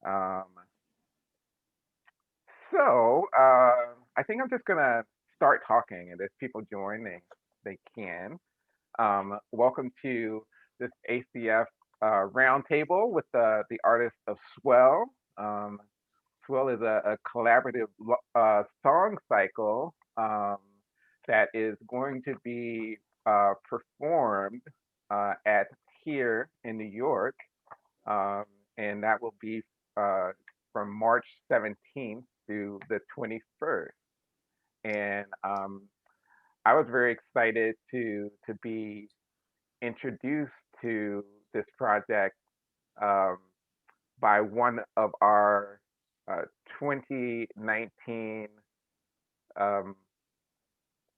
Um, I think I'm just gonna start talking, and if people join, they can. Welcome to this ACF roundtable with the artist of Swell. Um, Swell is a collaborative song cycle that is going to be performed at here in New York, um, and that will be uh, from March 17th through the 21st. And I was very excited to be introduced to this project um, by one of our 2019 um,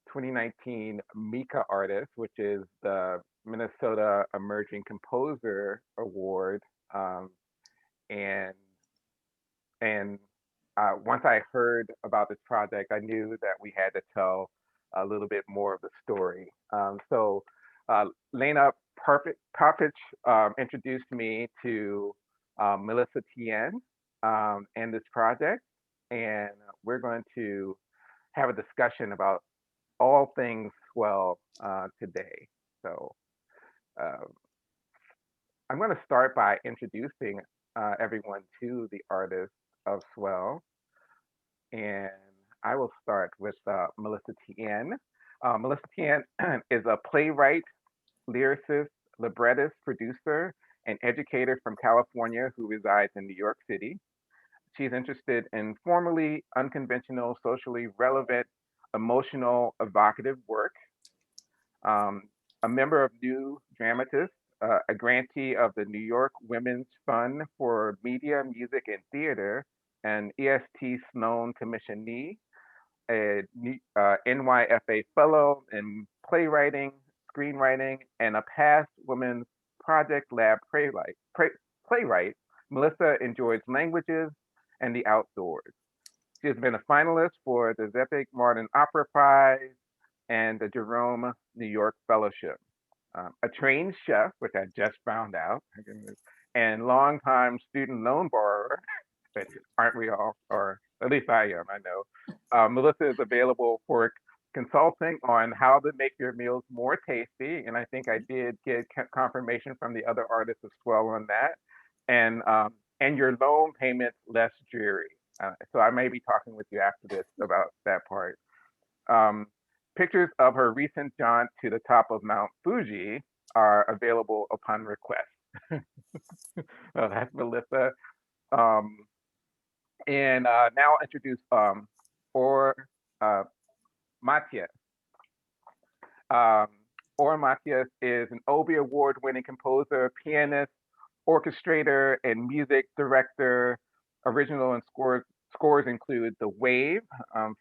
2019 Mika artists, which is the Minnesota Emerging Composer Award. Um, and and once I heard about this project, I knew that we had to tell a little bit more of the story. Lena Parpich introduced me to Melisa Tien and this project, and we're going to have a discussion about all things Swell today. So uh, I'm going to start by introducing everyone to the artist of Swell, and I will start with Melisa Tien. Melisa Tien is a playwright, lyricist, librettist, producer, and educator from California who resides in New York City. She's interested in formally unconventional, socially relevant, emotional, evocative work. Um, a member of New Dramatists, a grantee of the New York Women's Fund for Media, Music, and Theater, an EST Sloan commissionee, a NYFA fellow in playwriting, screenwriting, and a past Women's Project Lab playwright. Melisa enjoys languages and the outdoors. She has been a finalist for the Zephyr Martin Opera Prize and the Jerome New York Fellowship. A trained chef, which I just found out, and longtime student loan borrower, but aren't we all? Or at least I am, I know. Melisa is available for consulting on how to make your meals more tasty, and I think I did get confirmation from the other artists as well on that, and your loan payments less dreary. So I may be talking with you after this about that part. Um, Pictures of her recent jaunt to the top of Mount Fuji are available upon request. Well, that's Melisa. Um, and now I'll introduce or uh, Matias. Um, or Matias is an Obie Award-winning composer, pianist, orchestrator, and music director. Original and scores include The Wave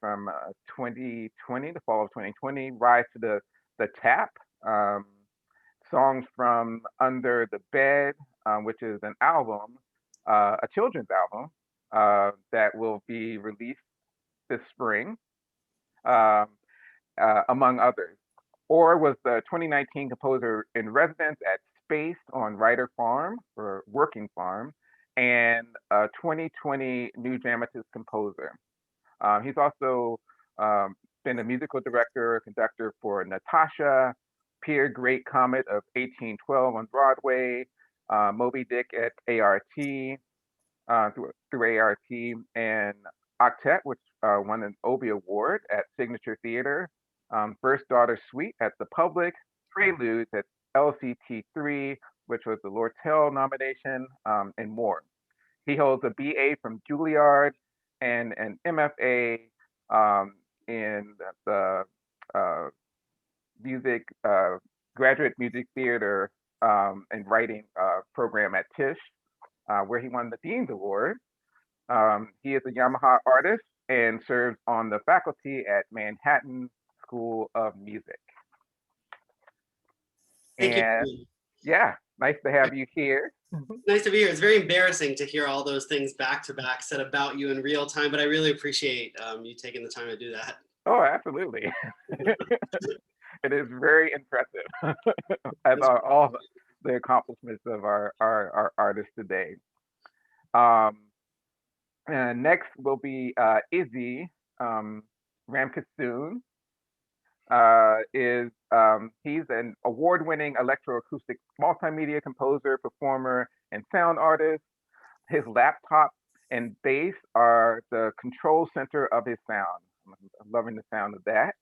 from 2020, the fall of 2020, Rise to the Tap, um, songs from Under the Bed, which is an album, a children's album that will be released this spring, um, among others. Or was the 2019 composer in residence at Space on Writer Farm or Working Farm, and a 2020 New Dramatist composer. He's also been a musical director, conductor for Natasha, Peer Great Comet of 1812 on Broadway, Moby Dick at ART, through ART, and Octet, which won an Obie Award at Signature Theater, First Daughter Suite at the Public, Preludes at LCT3, which was the Lortel nomination, and more. He holds a BA from Juilliard and an MFA in the uh, music, graduate music theater and writing program at Tisch, where he won the Dean's Award. He is a Yamaha artist and serves on the faculty at Manhattan School of Music. Thank you. And yeah, nice to have you here. Nice to be here. It's very embarrassing to hear all those things back to back said about you in real time, but I really appreciate you taking the time to do that. Oh, absolutely. It is very impressive, as are all the accomplishments of our artists today. Um, Next will be Izzi Ramkissoon. He's an award-winning electroacoustic multimedia composer, performer, and sound artist. His laptop and bass are the control center of his sound. I'm loving the sound of that.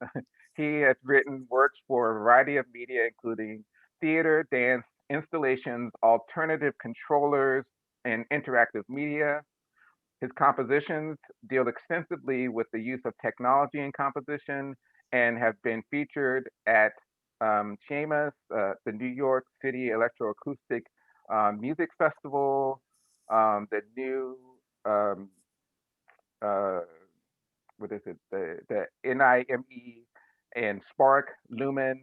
He has written works for a variety of media, including theater, dance, installations, alternative controllers, and interactive media. His compositions deal extensively with the use of technology in composition and have been featured at CHAMAS, the New York City Electroacoustic Music Festival, the new um, uh, what is it? The NIME and Spark Lumen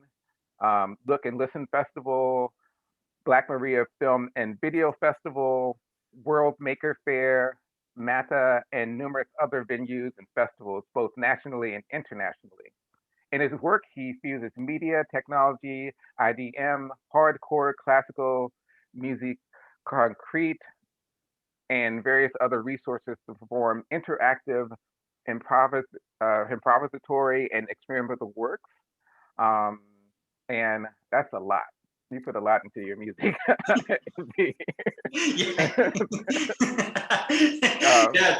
Look and Listen Festival, Black Maria Film and Video Festival, World Maker Fair, MATA, and numerous other venues and festivals, both nationally and internationally. In his work, he fuses media, technology, IDM, hardcore, classical music, concrete, and various other resources to perform interactive, improvisatory, and experimental works. Um, and that's a lot. You put a lot into your music. Yeah. um, Yeah,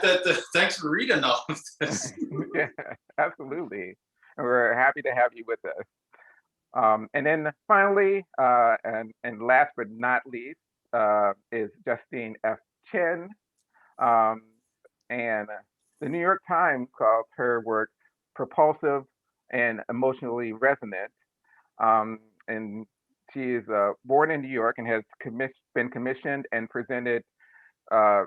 thanks for reading all of this. yeah, absolutely. And we're happy to have you with us. And then finally, and last but not least, is Justine F. Chen. Um, and the New York Times calls her work propulsive and emotionally resonant. And she is born in New York and has been commissioned and uh,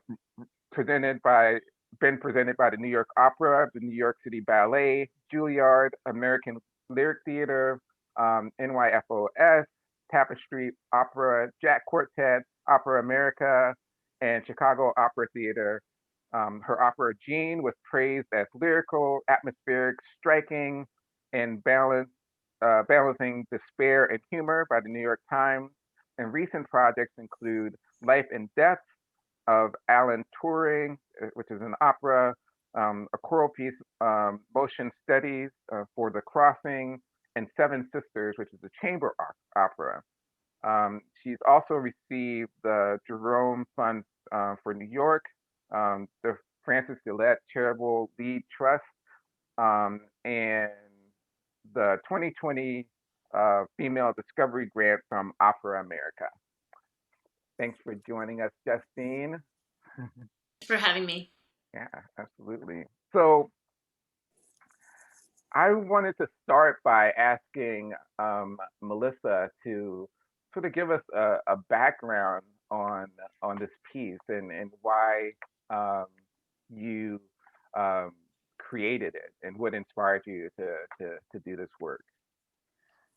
presented by presented by the New York Opera, the New York City Ballet, Juilliard, American Lyric Theater, NYFOS, Tapestry Opera, Jack Quartet, Opera America, and Chicago Opera Theater. Her opera Jean was praised as lyrical, atmospheric, striking, and balancing despair and humor by the New York Times. And recent projects include Life and Death of Alan Turing, which is an opera, a choral piece, Motion Studies for the Crossing, and Seven Sisters, which is a chamber opera. She's also received the Jerome Fund for New York, the Francis Gillette Charitable Lead Trust, and the 2020 Female Discovery Grant from Opera America. Thanks for joining us, Justine. Thanks for having me. Yeah, absolutely. So I wanted to start by asking Melisa to sort of give us a background on this piece and why you um, created it and what inspired you to do this work.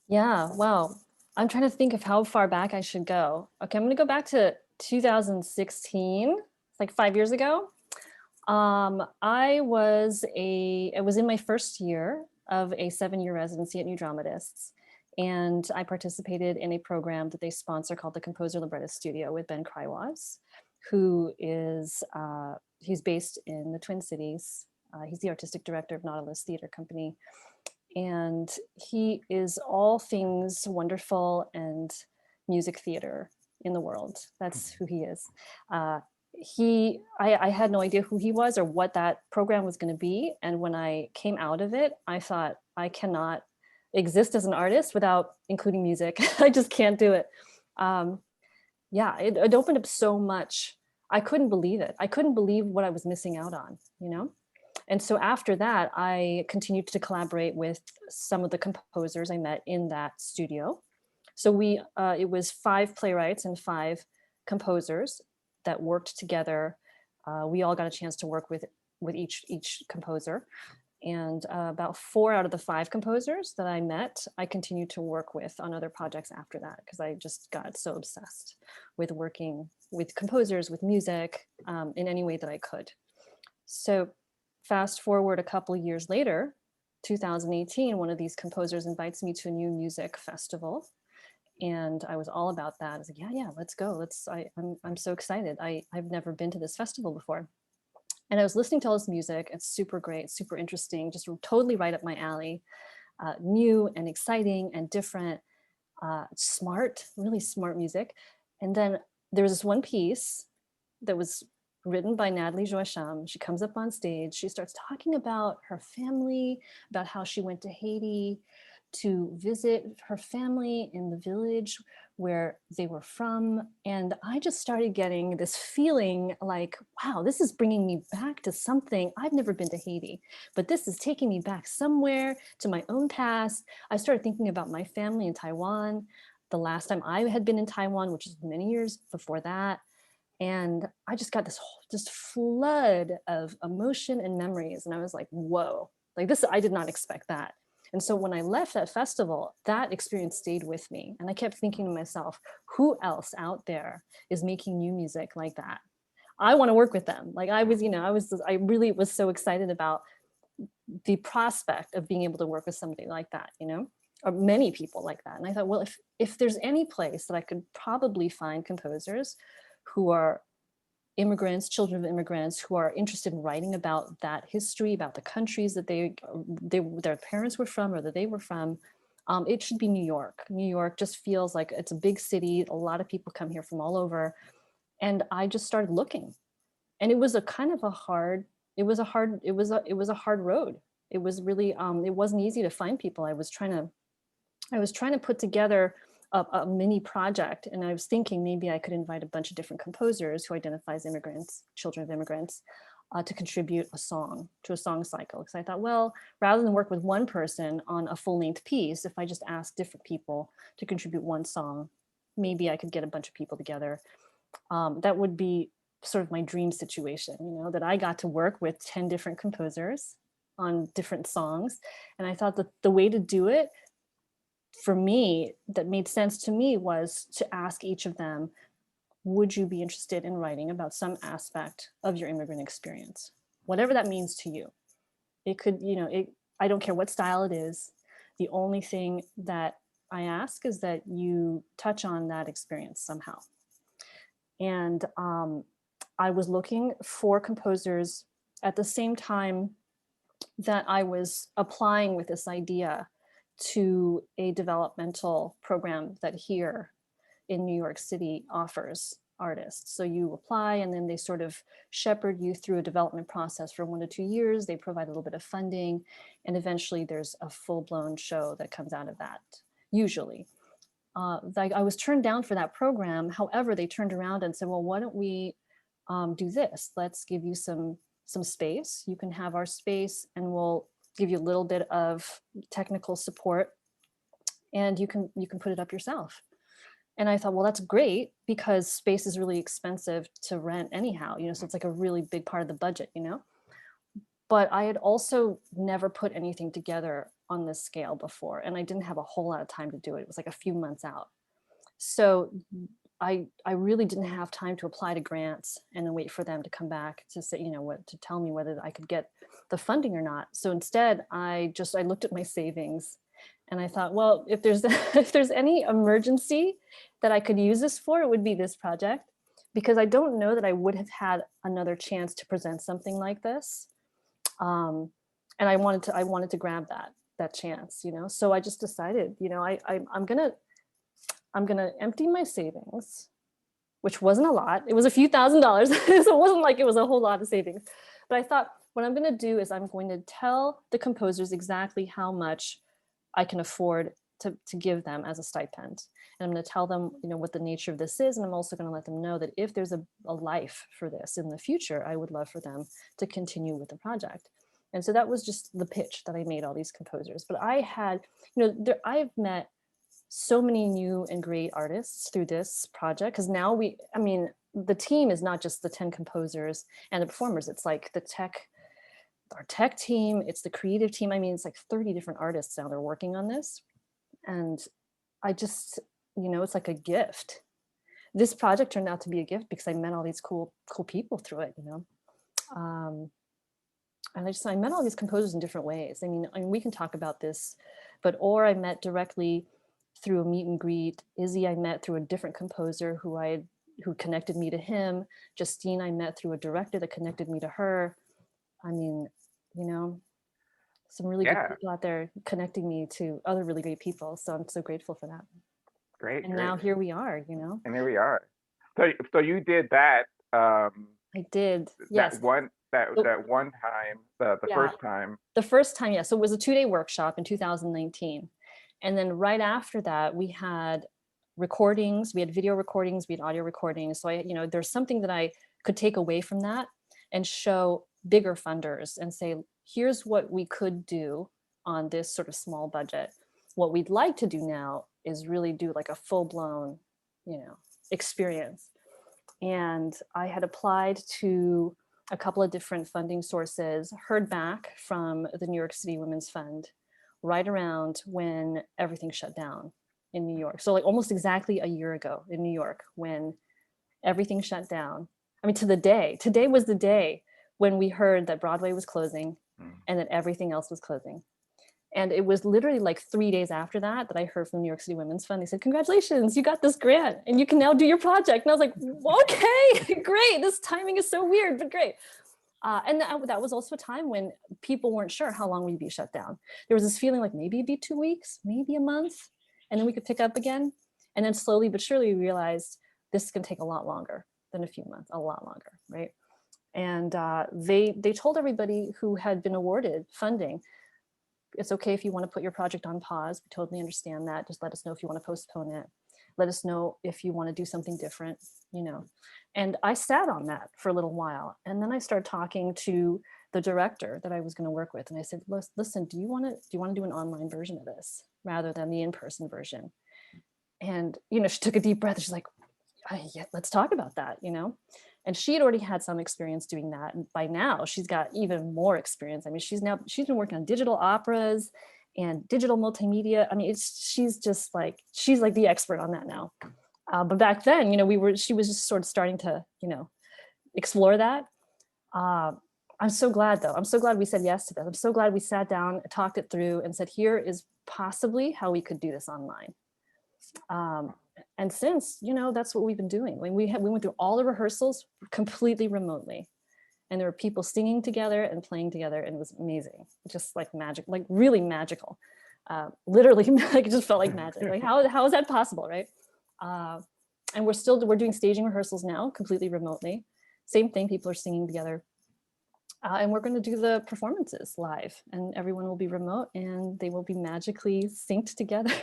Yeah, well, I'm trying to think of how far back I should go. Okay, I'm gonna go back to 2016, like 5 years ago. I was in my first year of a 7-year residency at New Dramatists, and I participated in a program that they sponsor called the Composer Librettist Studio with Ben Krywas, who is, he's based in the Twin Cities. He's the artistic director of Nautilus Theater Company. And he is all things wonderful and music theater in the world. That's who he is. I had no idea who he was or what that program was going to be. And when I came out of it, I thought, I cannot exist as an artist without including music. I just can't do it. Yeah, it opened up so much. I couldn't believe it. I couldn't believe what I was missing out on, you know? And so after that, I continued to collaborate with some of the composers I met in that studio. So it was 5 playwrights and 5 composers that worked together. We all got a chance to work with each composer. And about 4 out of the 5 composers that I met, I continued to work with on other projects after that, because I just got so obsessed with working with composers, with music, in any way that I could. So fast forward a couple of years later, 2018, one of these composers invites me to a new music festival. And I was all about that. I was like, yeah, let's go. I'm so excited. I've never been to this festival before. And I was listening to all this music. It's super great, super interesting, just totally right up my alley. New and exciting and different, smart, really smart music. And then there was this one piece that was written by Natalie Joachim. She comes up on stage. She starts talking about her family, about how she went to Haiti to visit her family in the village where they were from. And I just started getting this feeling like, wow, this is bringing me back to something. I've never been to Haiti, but this is taking me back somewhere to my own past. I started thinking about my family in Taiwan, the last time I had been in Taiwan, which is many years before that. And I just got this just flood of emotion and memories. And I was like, whoa, like this, I did not expect that. And so when I left that festival, that experience stayed with me. And I kept thinking to myself, who else out there is making new music like that? I want to work with them. Like I was, I really was so excited about the prospect of being able to work with somebody like that, or many people like that. And I thought, well, if there's any place that I could probably find composers who are immigrants, children of immigrants, who are interested in writing about that history, about the countries that their parents were from or that they were from, it should be New York. New York just feels like it's a big city. A lot of people come here from all over. And I just started looking. And it was a kind of a hard road. It was really, it wasn't easy to find people. I was trying to put together a mini project, and I was thinking maybe I could invite a bunch of different composers who identify as immigrants, children of immigrants, to contribute a song to a song cycle. Because I thought, well, rather than work with one person on a full-length piece, if I just ask different people to contribute one song, maybe I could get a bunch of people together. That would be sort of my dream situation, that I got to work with 10 different composers on different songs. And I thought that the way to do it for me, that made sense to me, was to ask each of them, would you be interested in writing about some aspect of your immigrant experience? Whatever that means to you. It could, I don't care what style it is. The only thing that I ask is that you touch on that experience somehow. And I was looking for composers at the same time that I was applying with this idea to a developmental program that here in New York City offers artists. So you apply and then they sort of shepherd you through a development process for 1 to 2 years. They provide a little bit of funding, and eventually there's a full-blown show that comes out of that, usually. I was turned down for that program. However, they turned around and said, well, why don't we do this? Let's give you some space. You can have our space and we'll give you a little bit of technical support, and you can put it up yourself. And I thought, well, that's great, because space is really expensive to rent anyhow, so it's like a really big part of the budget, But I had also never put anything together on this scale before, and I didn't have a whole lot of time to do it. It was like a few months out. So I really didn't have time to apply to grants and then wait for them to come back to say, to tell me whether I could get the funding or not. So instead, I looked at my savings and I thought, well, if there's any emergency that I could use this for, it would be this project, because I don't know that I would have had another chance to present something like this. And I wanted to grab that chance, So I just decided, I'm gonna empty my savings, which wasn't a lot. It was a few $1,000s, so it wasn't like it was a whole lot of savings. But I thought, what I'm gonna do is I'm going to tell the composers exactly how much I can afford to give them as a stipend. And I'm gonna tell them, what the nature of this is. And I'm also gonna let them know that if there's a life for this in the future, I would love for them to continue with the project. And so that was just the pitch that I made all these composers. But I had, I've met so many new and great artists through this project, because now the team is not just the 10 composers and the performers. It's like our tech team, it's the creative team. It's like 30 different artists now that are working on this. And I just, it's like a gift. This project turned out to be a gift because I met all these cool people through it, and I met all these composers in different ways. We can talk about this, but I met directly through a meet and greet. Izzi I met through a different composer who I who connected me to him. Justine, I met through a director that connected me to her. I mean, you know, some really good Yeah, people out there connecting me to other really great people. So I'm so grateful for that. great, And great. now here we are, you know. And here we are. So you did that I did, that yes. one So, that one time, the yeah, first time. the first time, yeah. So it was a 2-day workshop in 2019. And then right after that, we had recordings, we had video recordings, we had audio recordings. So I, you know, there's something that I could take away from that and show bigger funders and say, here's what we could do on this sort of small budget. What we'd like to do now is really do like a full-blown, you know, experience. And I had applied to a couple of different funding sources, heard back from the New York City Women's Fund right around when everything shut down in New York. So like almost exactly a year ago in New York when everything shut down. I mean, to the day, today was the day when we heard that Broadway was closing and that everything else was closing. And it was literally like 3 days after that that I heard from the New York City Women's Fund. They said, congratulations, you got this grant and you can now do your project. And I was like, okay, great. This timing is so weird, but great. And that was also a time when people weren't sure how long we'd be shut down. There was this feeling like maybe it'd be 2 weeks, maybe a month, and then we could pick up again. And then slowly but surely we realized this is gonna take a lot longer than a few months, a lot longer, right? And they told everybody who had been awarded funding, it's okay if you want to put your project on pause. We totally understand that. Just let us know if you want to postpone it. Let us know if you want to do something different, you know. And I sat on that for a little while. And then I started talking to the director that I was going to work with. And I said, listen, do you want to do an online version of this rather than the in-person version? And, you know, she took a deep breath and she's like, yeah, let's talk about that, you know. And she had already had some experience doing that. And by now she's got even more experience. I mean, she's been working on digital operas and digital multimedia. I mean, she's like the expert on that now. But back then, you know, she was just sort of starting to, you know, explore that. I'm so glad though. I'm so glad we said yes to that. I'm so glad we sat down, talked it through and said, here is possibly how we could do this online. And since, you know, that's what we've been doing. When we went through all the rehearsals completely remotely, and there were people singing together and playing together, and it was amazing, just like magic, like really magical. Literally, like it just felt like magic. Like how is that possible, right? And we're doing staging rehearsals now, completely remotely. Same thing, people are singing together. And we're going to do the performances live, and everyone will be remote, and they will be magically synced together.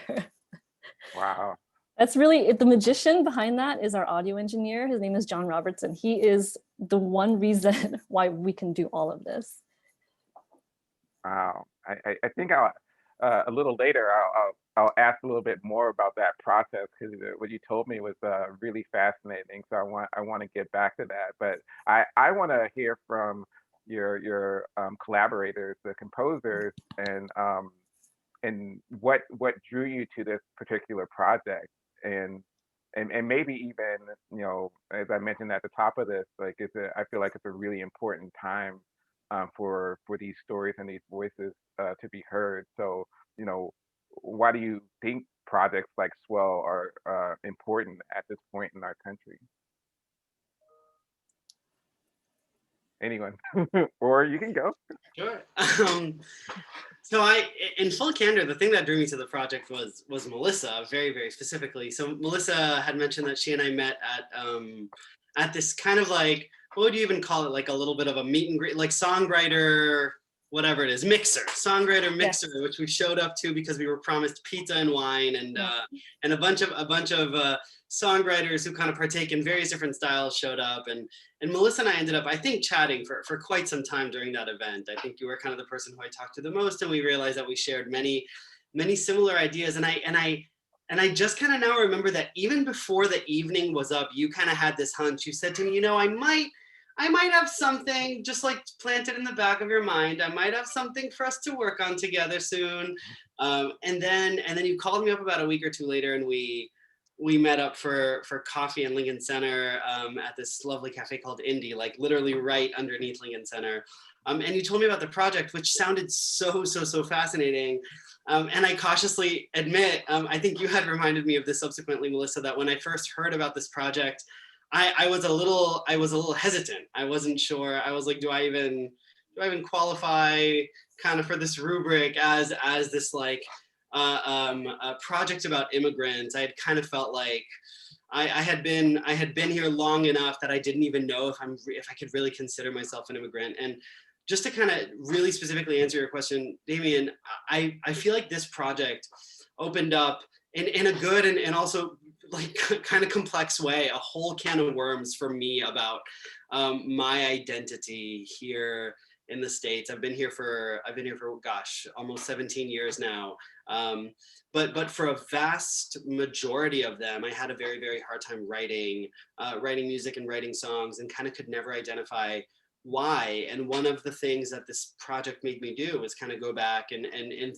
Wow. That's really the magician behind that is our audio engineer. His name is John Robertson. He is the one reason why we can do all of this. Wow. I think I'll a little later I'll ask a little bit more about that process because what you told me was really fascinating. So I want to get back to that, but I want to hear from your collaborators, the composers, and what drew you to this particular project, and maybe even, you know, as I mentioned at the top of this, like I feel like it's a really important time for these stories and these voices to be heard. So, you know, why do you think projects like Swell are important at this point in our country? Anyone, or you can go. Sure. So in full candor, the thing that drew me to the project was Melisa, very, very specifically. So Melisa had mentioned that she and I met at this kind of like, what would you even call it? Like a little bit of a meet and greet, like songwriter, whatever it is, songwriter mixer, yeah. Which we showed up to because we were promised pizza and wine and a bunch of songwriters who kind of partake in various different styles showed up, and Melisa and I ended up, I think, chatting for quite some time during that event. I think you were kind of the person who I talked to the most, and we realized that we shared many similar ideas. And I just kind of now remember that even before the evening was up, you kind of had this hunch. You said to me, you know, I might have something just like planted in the back of your mind. I might have something for us to work on together soon. And then you called me up about a week or two later, and we met up for coffee in Lincoln Center at this lovely cafe called Indie, like literally right underneath Lincoln Center. And you told me about the project, which sounded so fascinating. And I cautiously admit, I think you had reminded me of this subsequently, Melisa, that when I first heard about this project, I was a little hesitant. I wasn't sure. I was like, do I even qualify kind of for this rubric as this like a project about immigrants? I had kind of felt like I had been here long enough that I didn't even know if I could really consider myself an immigrant. And just to kind of really specifically answer your question, Dameun, I feel like this project opened up in a good and also like kind of complex way a whole can of worms for me about my identity here in the States. I've been here for gosh, almost 17 years now. But for a vast majority of them, I had a very, very hard time writing music and writing songs, and kind of could never identify why. And one of the things that this project made me do was kind of go back and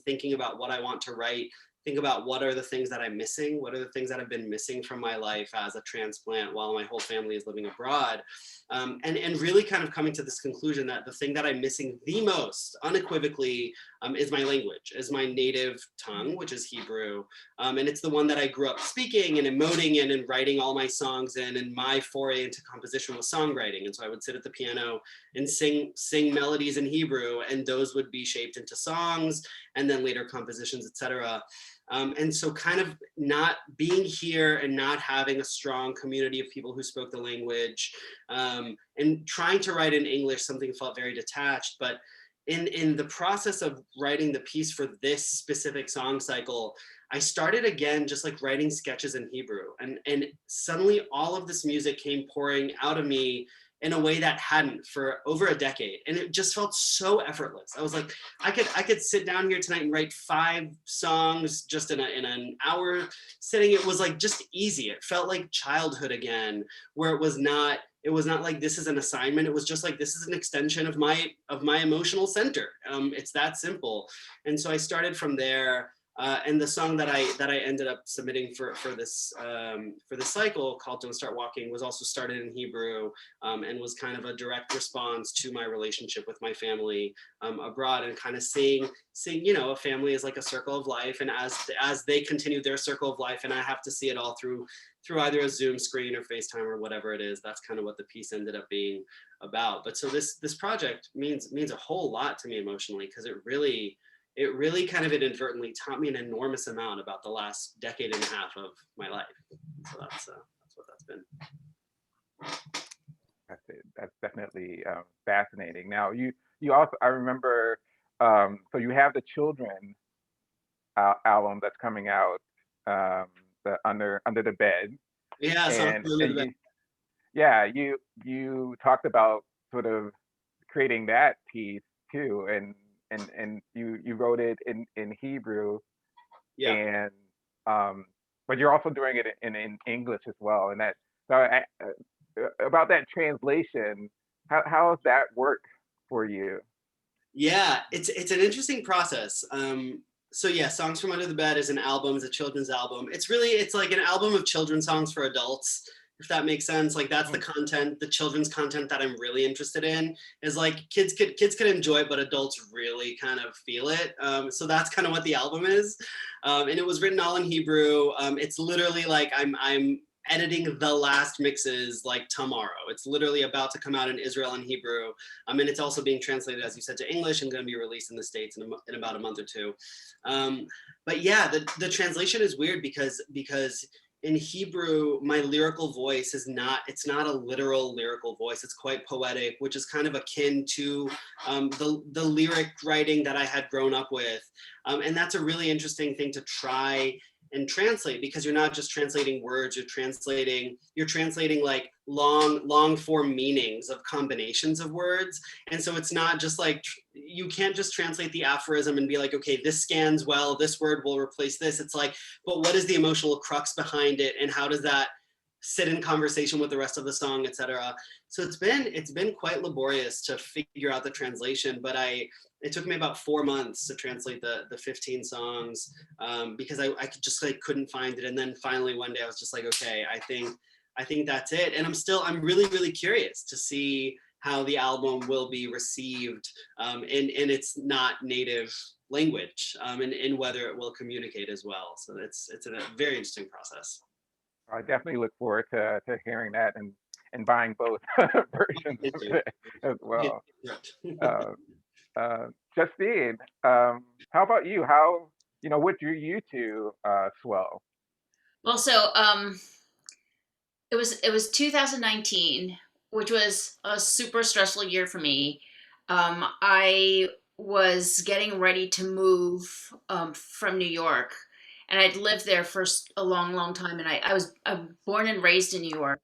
thinking about what I want to write, think about what are the things that I'm missing, what are the things that have been missing from my life as a transplant while my whole family is living abroad. And really kind of coming to this conclusion that the thing that I'm missing the most unequivocally is my language, is my native tongue, which is Hebrew. And it's the one that I grew up speaking and emoting in and writing all my songs in, and my foray into composition was songwriting. And so I would sit at the piano and sing melodies in Hebrew, and those would be shaped into songs and then later compositions, etc. And so kind of not being here and not having a strong community of people who spoke the language, and trying to write in English, something felt very detached. But in the process of writing the piece for this specific song cycle, I started again just like writing sketches in Hebrew. And suddenly all of this music came pouring out of me in a way that hadn't for over a decade. And it just felt so effortless. I was like, I could sit down here tonight and write 5 songs just in an hour sitting. It was like just easy. It felt like childhood again, where it was not like this is an assignment. It was just like, this is an extension of my emotional center. It's that simple. And so I started from there. And the song that I ended up submitting for this cycle, called "Don't Start Walking," was also started in Hebrew, and was kind of a direct response to my relationship with my family abroad, and kind of seeing a family is like a circle of life, and as they continue their circle of life, and I have to see it all through either a Zoom screen or FaceTime or whatever it is. That's kind of what the piece ended up being about. But so this project means a whole lot to me emotionally, because it really kind of inadvertently taught me an enormous amount about the last decade and a half of my life. So that's what that's been. That's it. That's definitely fascinating. Now, you also, I remember, so you have the children album that's coming out, the Under the Bed. Yeah, so And you talked about sort of creating that piece too, and you wrote it in Hebrew, yeah. and but you're also doing it in English as well. And that, so about that translation, how does that work for you? Yeah, it's an interesting process. So yeah, Songs from Under the Bed is an album, it's a children's album. It's like an album of children's songs for adults, if that makes sense. Like that's the content, the children's content that I'm really interested in, is like kids could enjoy it, but adults really kind of feel it. So that's kind of what the album is. And it was written all in Hebrew. It's literally like I'm editing the last mixes like tomorrow. It's literally about to come out in Israel in Hebrew. And it's also being translated, as you said, to English, and going to be released in the States in about a month or two. But yeah, the translation is weird because in Hebrew, my lyrical voice it's not a literal lyrical voice. It's quite poetic, which is kind of akin to the lyric writing that I had grown up with. And that's a really interesting thing to try and translate, because you're not just translating words, you're translating like long form meanings of combinations of words. And so it's not just like, you can't just translate the aphorism and be like, okay, this scans well, this word will replace this. It's like, but what is the emotional crux behind it, and how does that sit in conversation with the rest of the song, etc. So it's been quite laborious to figure out the translation, but it took me about 4 months to translate the 15 songs, because I just like couldn't find it. And then finally one day I was just like, okay, I think that's it. And I'm really, really curious to see how the album will be received in its not native language, and whether it will communicate as well. So it's a very interesting process. I definitely look forward to hearing that, and and buying both versions Did of you? it as well. Right. Uh, Justine, how about you? How, what drew you to Swell? Well, so it was 2019, which was a super stressful year for me. I was getting ready to move from New York, and I'd lived there for a long, long time. And I'm born and raised in New York,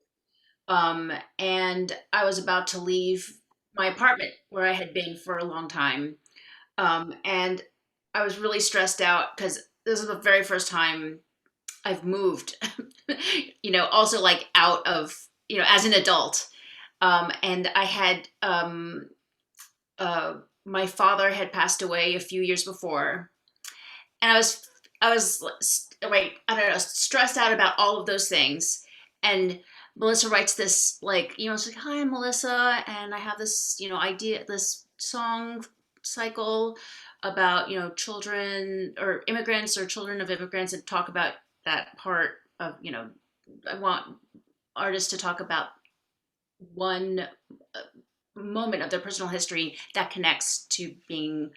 and I was about to leave my apartment where I had been for a long time, and I was really stressed out because this is the very first time I've moved, also like out of, as an adult. And I had, my father had passed away a few years before, and I was like, I don't know, stressed out about all of those things. And Melissa writes this, like, it's like, hi, I'm Melissa, and I have this, idea, this song cycle about, children or immigrants or children of immigrants, and talk about that part of, I want artists to talk about one moment of their personal history that connects to being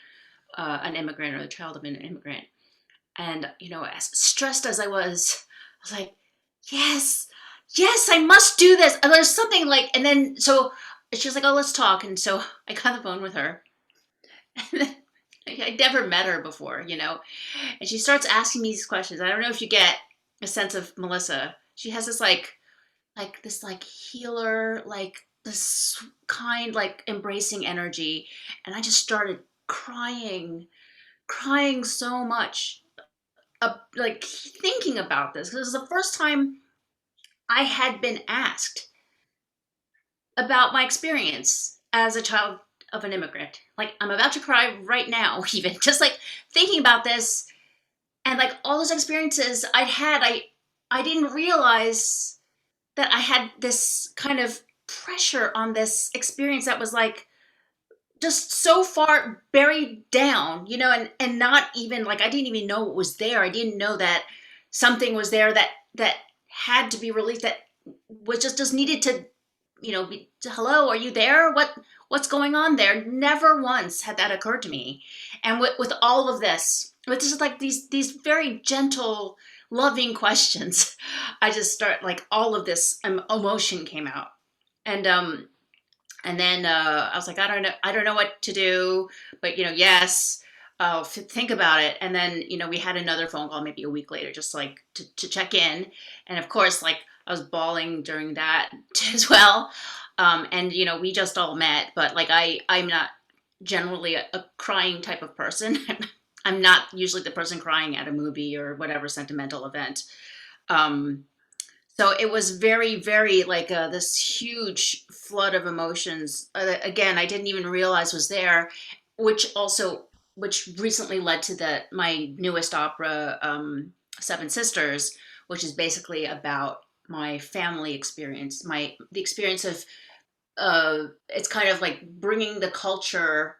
an immigrant or the child of an immigrant. And, as stressed as I was like, yes, yes, I must do this. And there's something like, and then, so she was like, oh, let's talk. And so I got on the phone with her. And then, I'd never met her before, and she starts asking me these questions. I don't know if you get a sense of Melissa. She has this this healer, like this kind, like embracing energy. And I just started crying so much, like thinking about this, because it was the first time I had been asked about my experience as a child of an immigrant. Like, I'm about to cry right now, even just like thinking about this, and like all those experiences I'd had. I didn't realize that I had this kind of pressure on this experience that was like just so far buried down, and not even like, I didn't even know it was there. I didn't know that something was there that had to be released, that was just needed to, be, hello, are you there? What's going on there? Never once had that occurred to me. And with all of this, with just like these very gentle, loving questions, I just start, like, all of this emotion came out. And then I was like, I don't know what to do, but yes, think about it. And then we had another phone call maybe a week later, just like to check in. And of course, like, I was bawling during that as well. And we just all met, but like, I'm not generally a crying type of person. I'm not usually the person crying at a movie or whatever sentimental event. So it was very, very like this huge flood of emotions. Again, I didn't even realize was there, which recently led to my newest opera, Seven Sisters, which is basically about my family experience, the experience of, it's kind of like bringing the culture,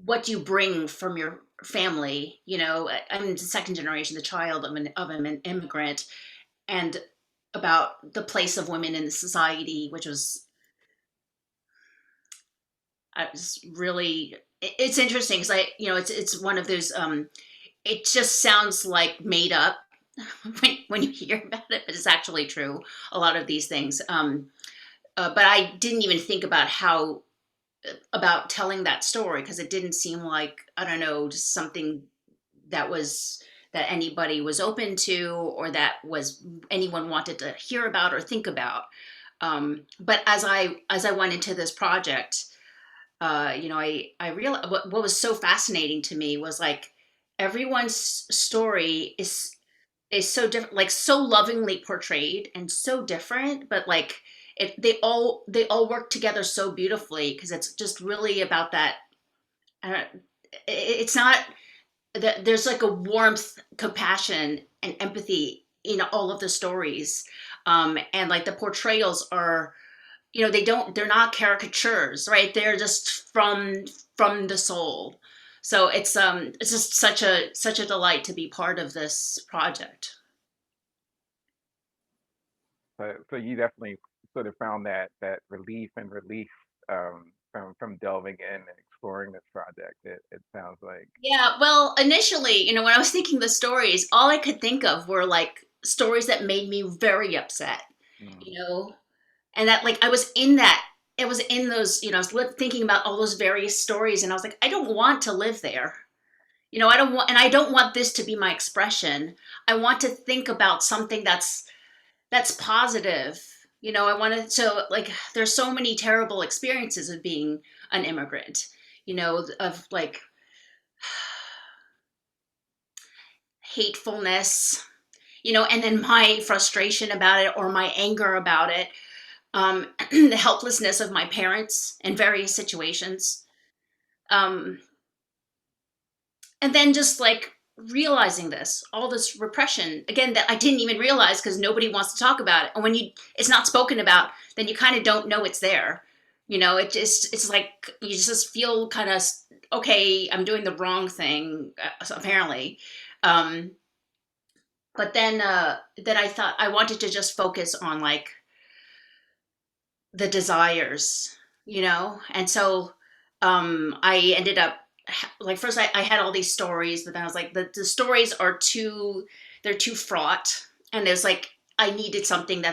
what you bring from your family. I'm the second generation, the child of an immigrant, and about the place of women in the society, which was, really, it's interesting because it's one of those, it just sounds like made up when you hear about it, but it's actually true, a lot of these things. But I didn't even think about telling that story, because it didn't seem like, I don't know, just something that anybody was open to, or that was anyone wanted to hear about or think about. But as I went into this project, I realized what was so fascinating to me was, like, everyone's story is so different, like, so lovingly portrayed and so different, but like, they all work together so beautifully, because it's just really about that. It's not that there's like a warmth, compassion, and empathy in all of the stories, and like the portrayals are, they're not caricatures, right? They're just from the soul. So it's just such a delight to be part of this project. So you definitely sort of found that relief and release from delving in and exploring this project. It sounds like. Yeah, well, initially, when I was thinking the stories, all I could think of were like stories that made me very upset, Mm, you know, and that like I was in that, it was in those, I was thinking about all those various stories, and I was like, I don't want to live there. I don't want, and I don't want this to be my expression. I want to think about something that's positive. I want to, so like, there's so many terrible experiences of being an immigrant, of like hatefulness, and then my frustration about it or my anger about it, the helplessness of my parents in various situations. Um, and then just like realizing all this repression again that I didn't even realize because nobody wants to talk about it. And when it's not spoken about, then you kind of don't know it's there. It's like you just feel kind of, okay, I'm doing the wrong thing, apparently. But then I thought I wanted to just focus on like the desires, and so I ended up like first I had all these stories, but then I was like the stories are they're too fraught, and there's like I needed something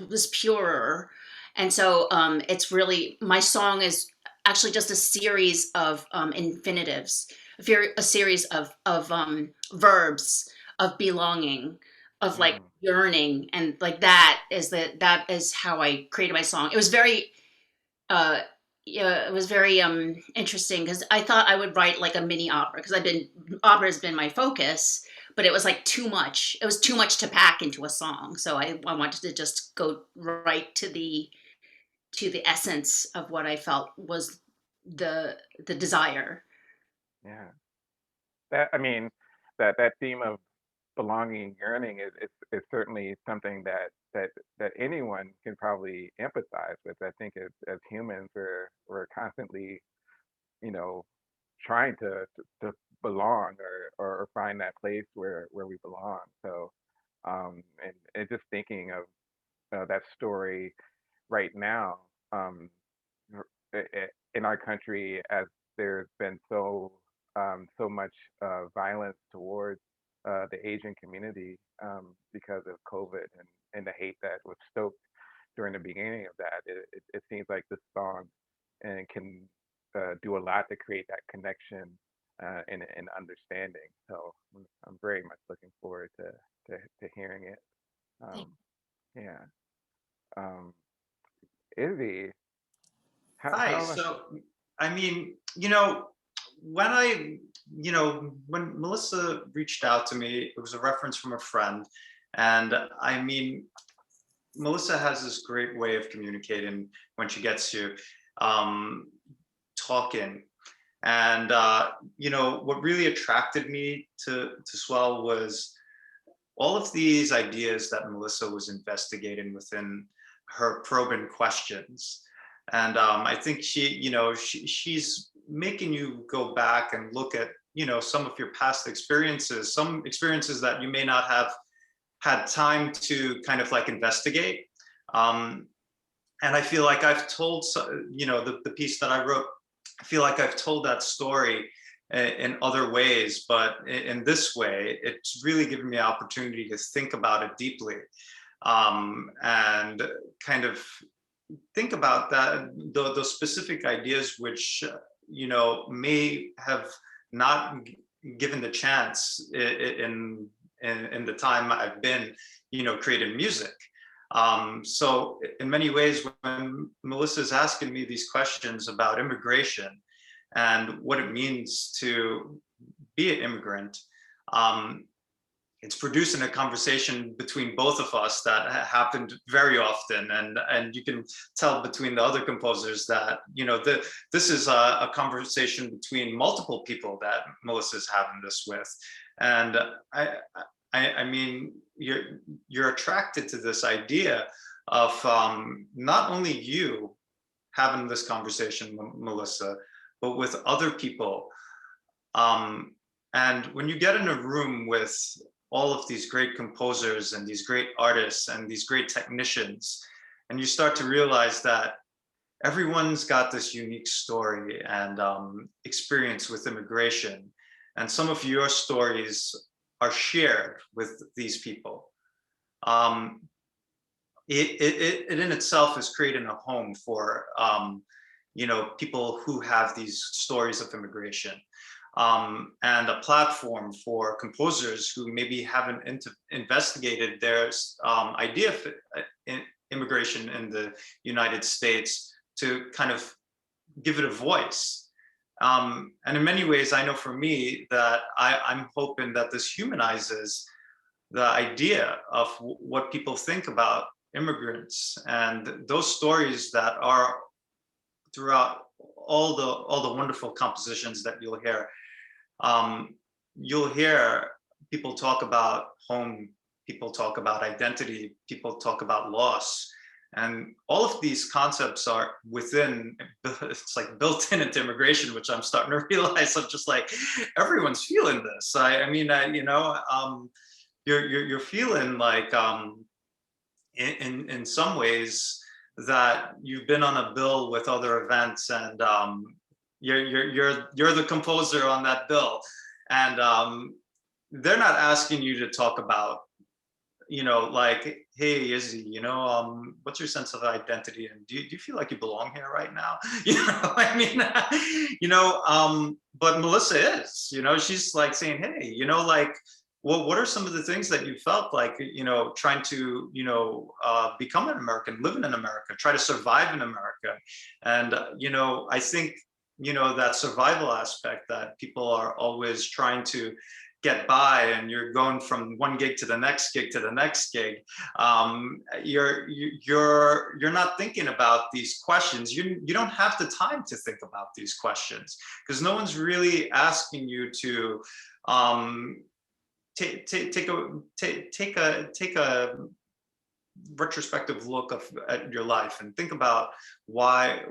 was purer, and so it's really my song is actually just a series of infinitives, a series of verbs of belonging, of like mm, yearning, and like that is how I created my song. It was very uh yeah, it was very interesting because I thought I would write like a mini opera because opera has been my focus, but it was like too much. It was too much to pack into a song. So I wanted to just go right to the essence of what I felt was the desire. yeah. That I mean, that theme of belonging, yearning is certainly something that anyone can probably empathize with. I think as humans, we're constantly, you know, trying to belong or find that place where we belong. So, and just thinking of that story right now, um, in our country, as there's been so much violence towards the Asian community because of COVID and the hate that was stoked during the beginning of that. It seems like this song and can do a lot to create that connection and understanding. So I'm very much looking forward to hearing it. Um, yeah. Um, Izzy, Hi. how So, I mean, when Melissa reached out to me, it was a reference from a friend. And I mean, Melissa has this great way of communicating when she gets to um, talking. And, what really attracted me to Swell was all of these ideas that Melissa was investigating within her probing questions. And I think she's making you go back and look at, some of your past experiences, some experiences that you may not have had time to kind of like investigate. Um, and I feel like I've told, the piece that I wrote, I feel like I've told that story in other ways, but in this way, it's really given me an opportunity to think about it deeply, and kind of think about those specific ideas which may have not given the chance in the time I've been creating music. So in many ways, when Melissa's asking me these questions about immigration and what it means to be an immigrant, um, it's producing a conversation between both of us that happened very often, and you can tell between the other composers that this is a conversation between multiple people that Melissa's having this with. And I mean, you're attracted to this idea of not only you having this conversation, Melissa, but with other people. And when you get in a room with all of these great composers and these great artists and these great technicians, and you start to realize that everyone's got this unique story and experience with immigration. And some of your stories are shared with these people. It in itself is creating a home for people who have these stories of immigration, and a platform for composers who maybe haven't investigated their idea of immigration in the United States, to kind of give it a voice. And in many ways, I know for me that I'm hoping that this humanizes the idea of what people think about immigrants, and those stories that are throughout all the wonderful compositions that you'll hear. You'll hear people talk about home, people talk about identity, people talk about loss. And all of these concepts are within, it's like built in into immigration, which I'm starting to realize. I'm just like, everyone's feeling this. You're feeling like, in some ways, that you've been on a bill with other events, and you're the composer on that bill, and they're not asking you to talk about, like, hey, Izzi, what's your sense of identity, and do you feel like you belong here right now? But Melisa is, she's like saying, hey, like, what are some of the things that you felt like, trying to, become an American, living in America, try to survive in America? And, I think, that survival aspect that people are always trying to get by, and you're going from one gig to the next gig to the next gig. You're not thinking about these questions. You don't have the time to think about these questions, because no one's really asking you to take a retrospective look at your life and think about why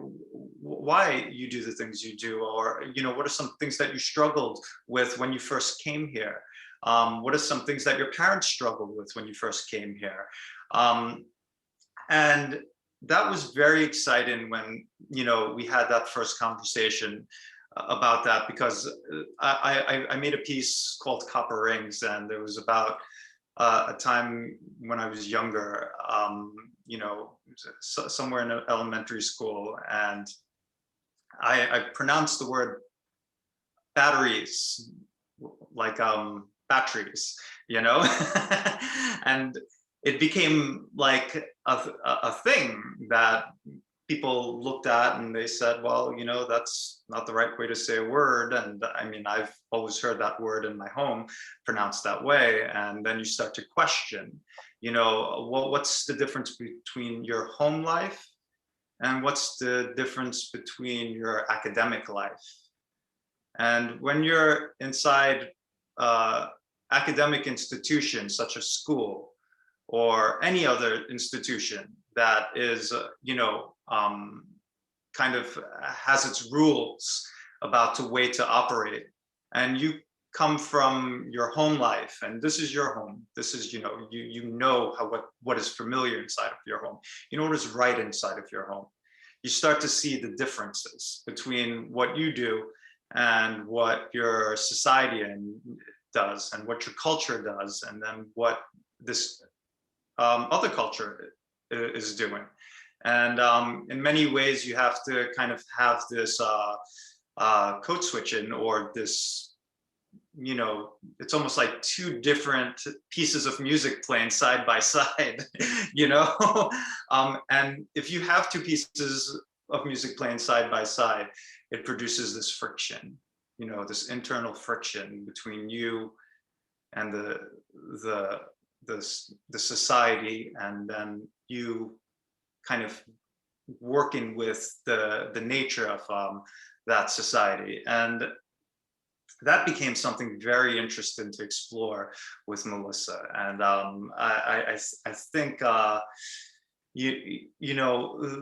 you do the things you do, or what are some things that you struggled with when you first came here. What are some things that your parents struggled with when you first came here? And that was very exciting when we had that first conversation about that, because I made a piece called Copper Rings, and it was about a time when I was younger, somewhere in elementary school, and I pronounced the word batteries like batteries, and it became like a thing that people looked at, and they said, well, that's not the right way to say a word. And I mean, I've always heard that word in my home pronounced that way. And then you start to question, what's the difference between your home life and what's the difference between your academic life? And when you're inside academic institutions such as school or any other institution that is, kind of has its rules about the way to operate, and you come from your home life, and this is your home. This is, what is familiar inside of your home. What is right inside of your home. You start to see the differences between what you do and what your society does, and what your culture does, and then what this other culture is doing. And in many ways, you have to kind of have this code switching, or this, it's almost like two different pieces of music playing side by side, and if you have two pieces of music playing side by side, it produces this friction, this internal friction between you and the society, and then you kind of working with the nature of that society. And that became something very interesting to explore with Melisa. And I think the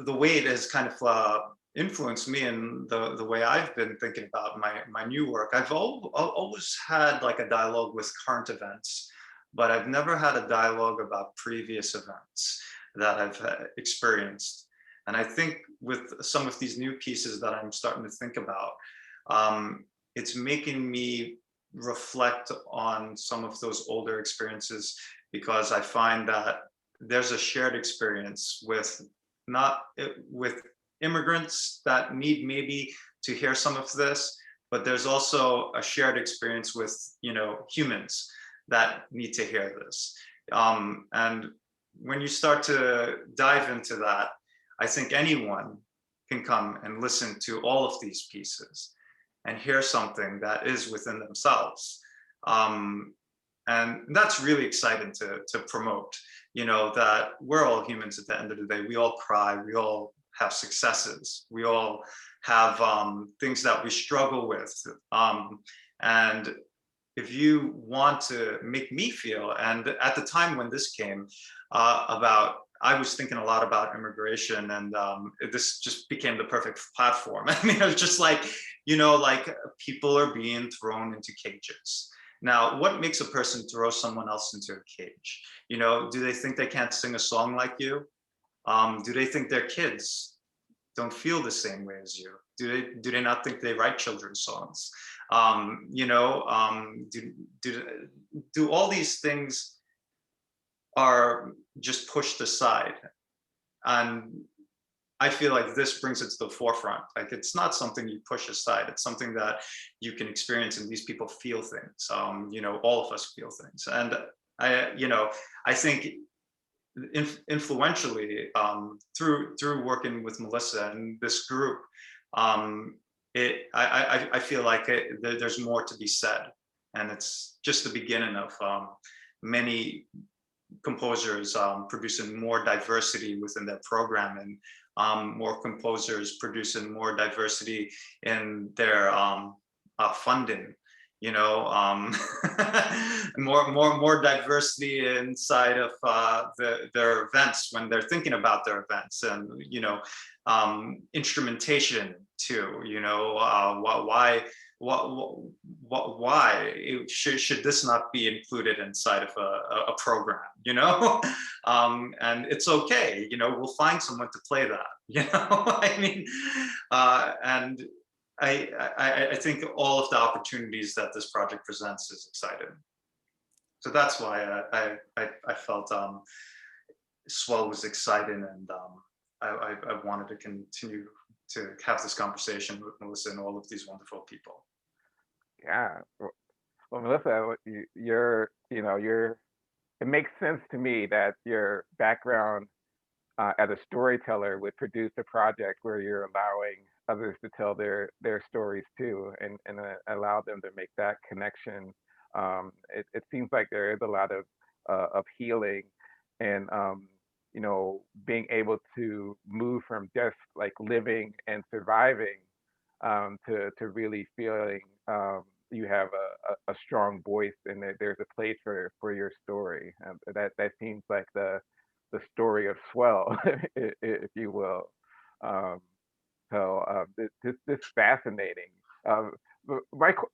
way it has kind of influenced me in the way I've been thinking about my new work. I've always had like a dialogue with current events, but I've never had a dialogue about previous events. that I've experienced. And I think with some of these new pieces that I'm starting to think about, it's making me reflect on some of those older experiences, because I find that there's a shared experience with not with immigrants that need maybe to hear some of this, but there's also a shared experience with, you know, humans that need to hear this. And when you start to dive into that, I think anyone can come and listen to all of these pieces and hear something that is within themselves. And that's really exciting to promote, you know, that we're all humans at the end of the day. We all cry, we all have successes, we all have things that we struggle with. And if you want to make me feel, and at the time when this came about, I was thinking a lot about immigration, and this just became the perfect platform. I mean, I was just like, you know, like people are being thrown into cages. Now, what makes a person throw someone else into a cage? You know, do they think they can't sing a song like you? Do they think their kids don't feel the same way as you? Do they not think they write children's songs? You know, do all these things are just pushed aside? And I feel like this brings it to the forefront. Like, it's not something you push aside. It's something that you can experience, and these people feel things. You know, all of us feel things. And you know, I think influentially, through working with Melisa and this group, I feel like there's more to be said, and it's just the beginning of many composers producing more diversity within their program, and more composers producing more diversity in their funding. You know, more diversity inside of their events when they're thinking about their events, and you know, instrumentation too. You know, why should this not be included inside of a program? You know, and it's okay. You know, we'll find someone to play that. You know, I mean, and I think all of the opportunities that this project presents is exciting. So that's why I felt Swell was exciting, and I wanted to continue to have this conversation with Melisa and all of these wonderful people. Yeah. Well, Melisa, you're, you know, it makes sense to me that your background as a storyteller would produce a project where you're allowing others to tell their stories too, and allow them to make that connection. It seems like there is a lot of healing, and you know, being able to move from just like living and surviving to really feeling you have a strong voice, and that there's a place for your story. That seems like the story of Swell, if you will. Um, this is fascinating. I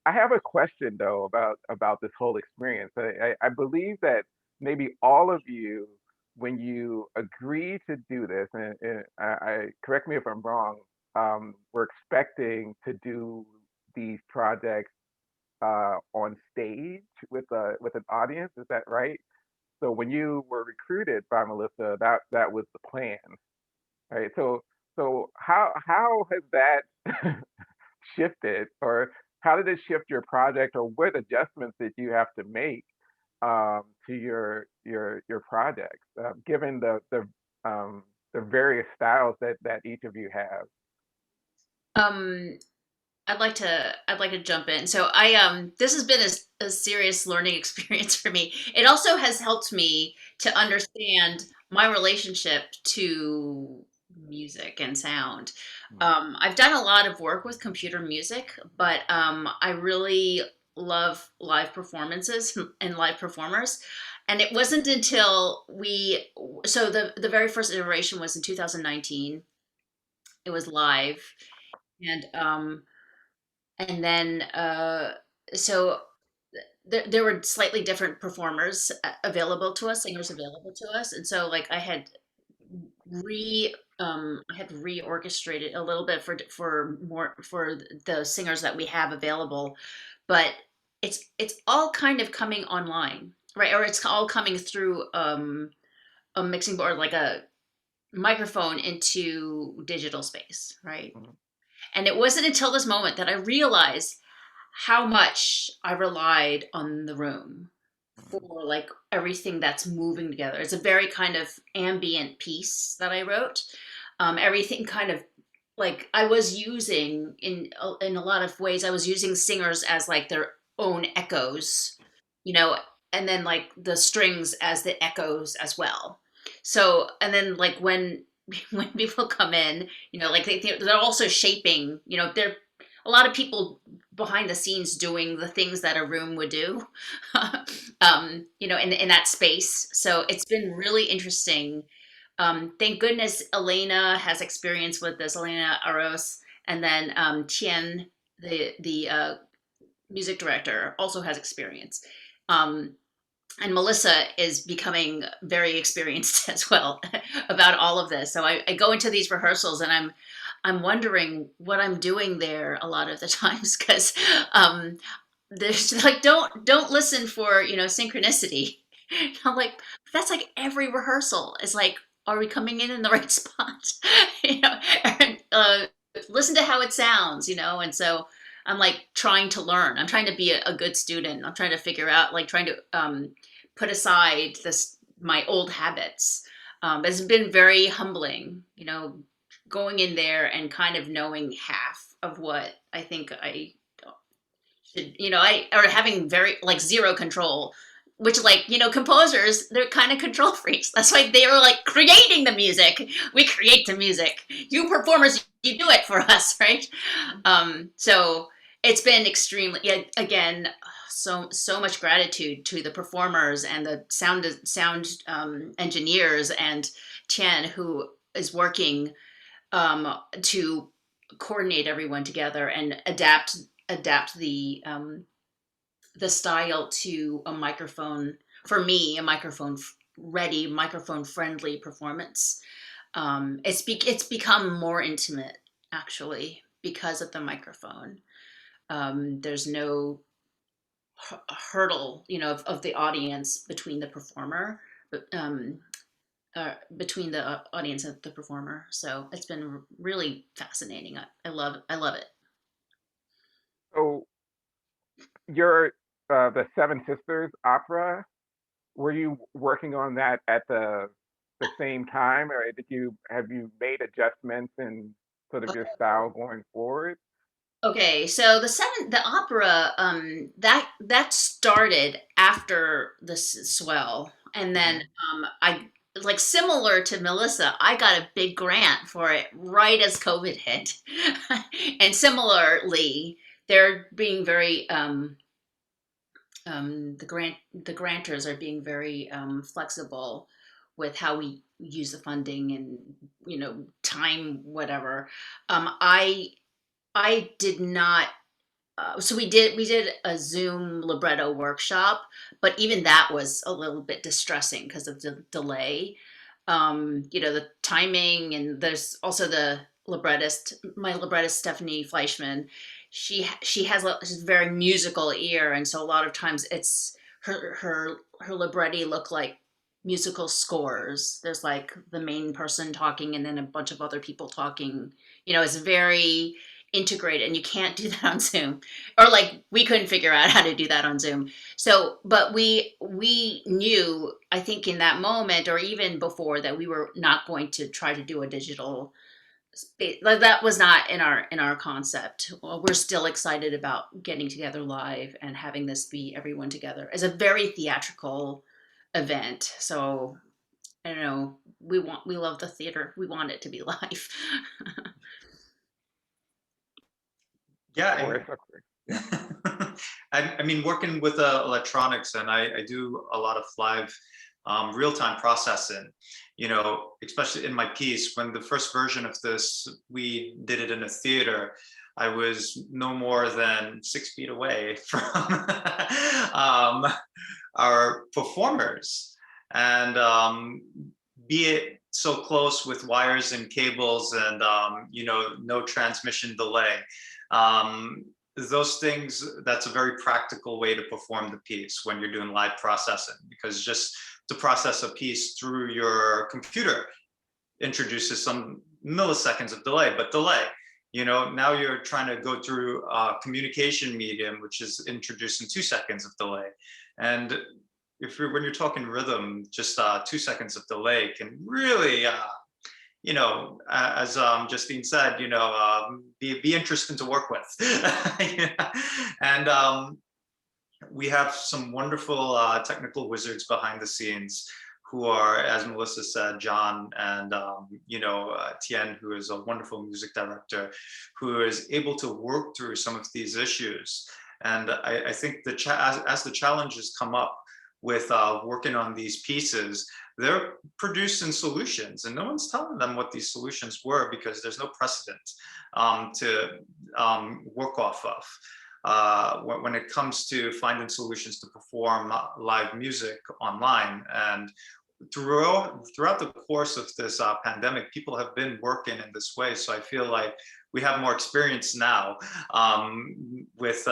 have a question though about this whole experience. I believe that maybe all of you, when you agree to do this, and I correct me if I'm wrong, were expecting to do these projects on stage with an audience. Is that right? So when you were recruited by Melisa, that was the plan, right? So how has that shifted, or how did it shift your project, or what adjustments did you have to make to your projects, given the various styles that each of you have? Um, I'd like to jump in. So this has been a serious learning experience for me. It also has helped me to understand my relationship to music and sound. I've done a lot of work with computer music, but I really love live performances and live performers. And it wasn't until the very first iteration was in 2019. It was live, and then so there were slightly different performers available to us, singers available to us, and so like I had I had reorchestrated a little bit for the singers that we have available, but it's all kind of coming online, right? Or it's all coming through a mixing board, like a microphone into digital space, right? Mhm. And it wasn't until this moment that I realized how much I relied on the room for like everything that's moving together. It's a very kind of ambient piece that I wrote. Everything kind of like I was using in a lot of ways. I was using singers as like their own echoes, you know, and then like the strings as the echoes as well. So and then like when when people come in, you know, like they're also shaping, you know, they're a lot of people behind the scenes doing the things that a room would do, you know, in that space. So it's been really interesting. Thank goodness Elena has experience with this, Elena Aros, and then Chen, the music director, also has experience. Um, and Melisa is becoming very experienced as well about all of this. So I go into these rehearsals and I'm wondering what I'm doing there a lot of the times because there's like don't listen for synchronicity. I'm like that's like every rehearsal is like are we coming in the right spot? And, listen to how it sounds, and so I'm like trying to learn. I'm trying to be a good student. I'm trying to figure out like trying to put aside this my old habits. It's been very humbling, going in there and kind of knowing half of what I think I should, or having very like zero control, which like, composers, they're kind of control freaks. That's why they were like creating the music. We create the music. You performers, you do it for us, right? So it's been extremely, yeah, again, so much gratitude to the performers and the sound engineers and Chen, who is working to coordinate everyone together and adapt the style to a microphone, for me, a microphone ready, microphone friendly performance. It's become more intimate actually because of the microphone. There's no hurdle, of the audience between the performer, between the audience and the performer. So it's been really fascinating. I love it. So your the Seven Sisters opera, were you working on that at the same time, or have you made adjustments in sort of your style going forward? Okay, so the opera, that started after the Swell, and then Hmm. I like similar to Melissa, I got a big grant for it right as COVID hit, and similarly, they're being very the grantors are being very flexible with how we use the funding and time whatever. I did not. So we did a Zoom libretto workshop, but even that was a little bit distressing because of the delay. The timing, and there's also the librettist, my librettist Stephanie Fleischman. She has she's a very musical ear, and so a lot of times it's her libretti look like musical scores. There's like the main person talking, and then a bunch of other people talking. It's very integrated, and you can't do that on Zoom, or like we couldn't figure out how to do that on Zoom. So, but we knew, I think in that moment or even before, that we were not going to try to do a digital space. Like that was not in our concept. Well, we're still excited about getting together live and having this be everyone together as a very theatrical event. So I don't know. We love the theater. We want it to be live. Yeah, Of course, of course. Yeah. I mean, working with electronics, and I do a lot of live real-time processing, especially in my piece. When the first version of this, we did it in a theater, I was no more than 6 feet away from our performers. And be it so close with wires and cables and, you know, no transmission delay. Those things, that's a very practical way to perform the piece when you're doing live processing, because just to process a piece through your computer introduces some milliseconds of delay, but delay. You know, now you're trying to go through a communication medium, which is introducing 2 seconds of delay. And when you're talking rhythm, just 2 seconds of delay can really, you know, as Justine said, you know, be interesting to work with. And we have some wonderful technical wizards behind the scenes who are, as Melisa said, John and, you know, Tien, who is a wonderful music director, who is able to work through some of these issues. And I think as the challenges come up with working on these pieces, they're producing solutions, and no one's telling them what these solutions were because there's no precedent to work off of when it comes to finding solutions to perform live music online. And throughout the course of this pandemic, people have been working in this way. So I feel like we have more experience now with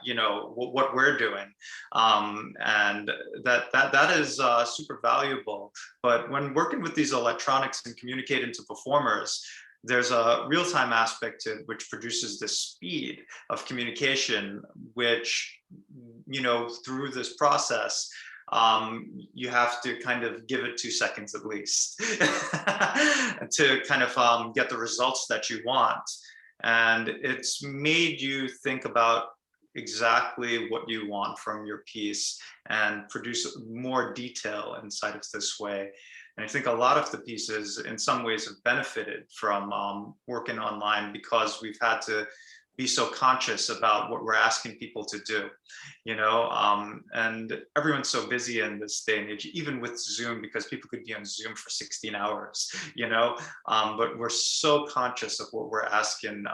you know, what we're doing, and that is super valuable. But when working with these electronics and communicating to performers, there's a real-time aspect to it, which produces the speed of communication, which, you know, through this process, you have to kind of give it 2 seconds at least to kind of get the results that you want. And it's made you think about exactly what you want from your piece and produce more detail inside of this way. And I think a lot of the pieces in some ways have benefited from working online, because we've had to be so conscious about what we're asking people to do, you know, and everyone's so busy in this day and age, even with Zoom, because people could be on Zoom for 16 hours, you know, but we're so conscious of what we're asking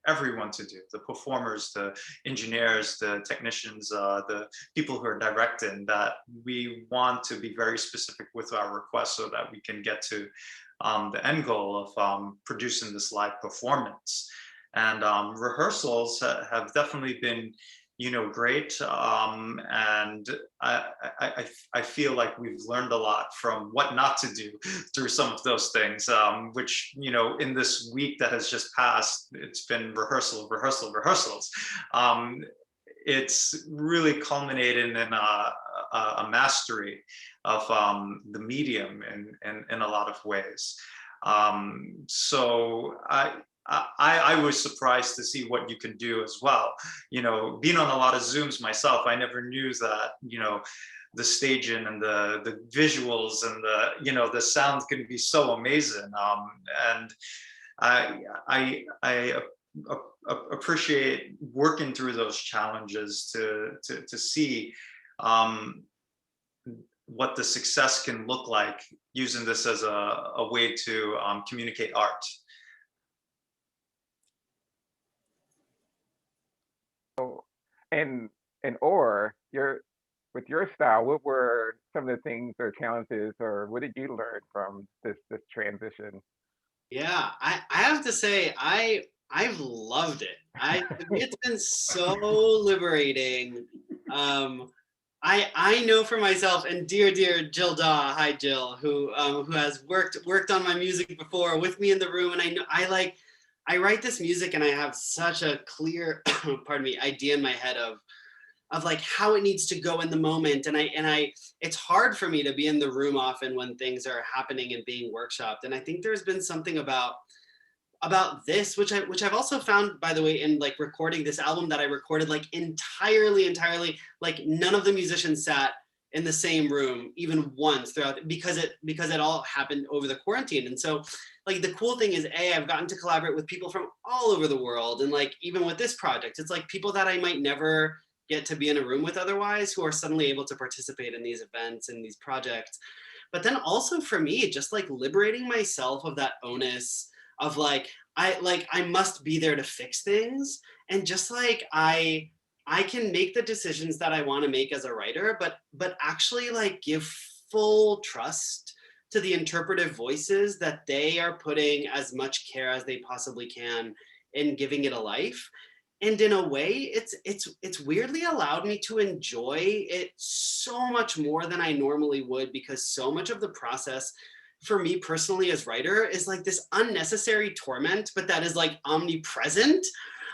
everyone to do, the performers, the engineers, the technicians, the people who are directing, that we want to be very specific with our requests so that we can get to the end goal of producing this live performance. And rehearsals have definitely been, you know, great. And I feel like we've learned a lot from what not to do through some of those things, which, you know, in this week that has just passed, it's been rehearsals. It's really culminated in a mastery of the medium in a lot of ways. So I was surprised to see what you can do as well. You know, being on a lot of Zooms myself, I never knew that, you know, the staging and the visuals and the, you know, the sound can be so amazing. And I appreciate working through those challenges to see what the success can look like using this as a way to communicate art. And with your style, what were some of the things or challenges, or what did you learn from this transition? Yeah, I have to say I've loved it. It's been so liberating. I know for myself, and dear Jill Daw, hi Jill, who has worked on my music before with me in the room, and I know I write this music and I have such a clear pardon me, idea in my head of like how it needs to go in the moment, and I it's hard for me to be in the room often when things are happening and being workshopped. And I think there's been something about this, which I've also found, by the way, in like recording this album that I recorded like entirely, like none of the musicians sat in the same room even once throughout, because it all happened over the quarantine. And so like the cool thing is, I've gotten to collaborate with people from all over the world. And like even with this project, it's like people that I might never get to be in a room with otherwise, who are suddenly able to participate in these events and these projects. But then also for me, just like liberating myself of that onus of like I must be there to fix things, and just like I can make the decisions that I want to make as a writer, but actually like give full trust to the interpretive voices that they are putting as much care as they possibly can in giving it a life. And in a way, it's weirdly allowed me to enjoy it so much more than I normally would, because so much of the process for me personally as writer is like this unnecessary torment, but that is like omnipresent,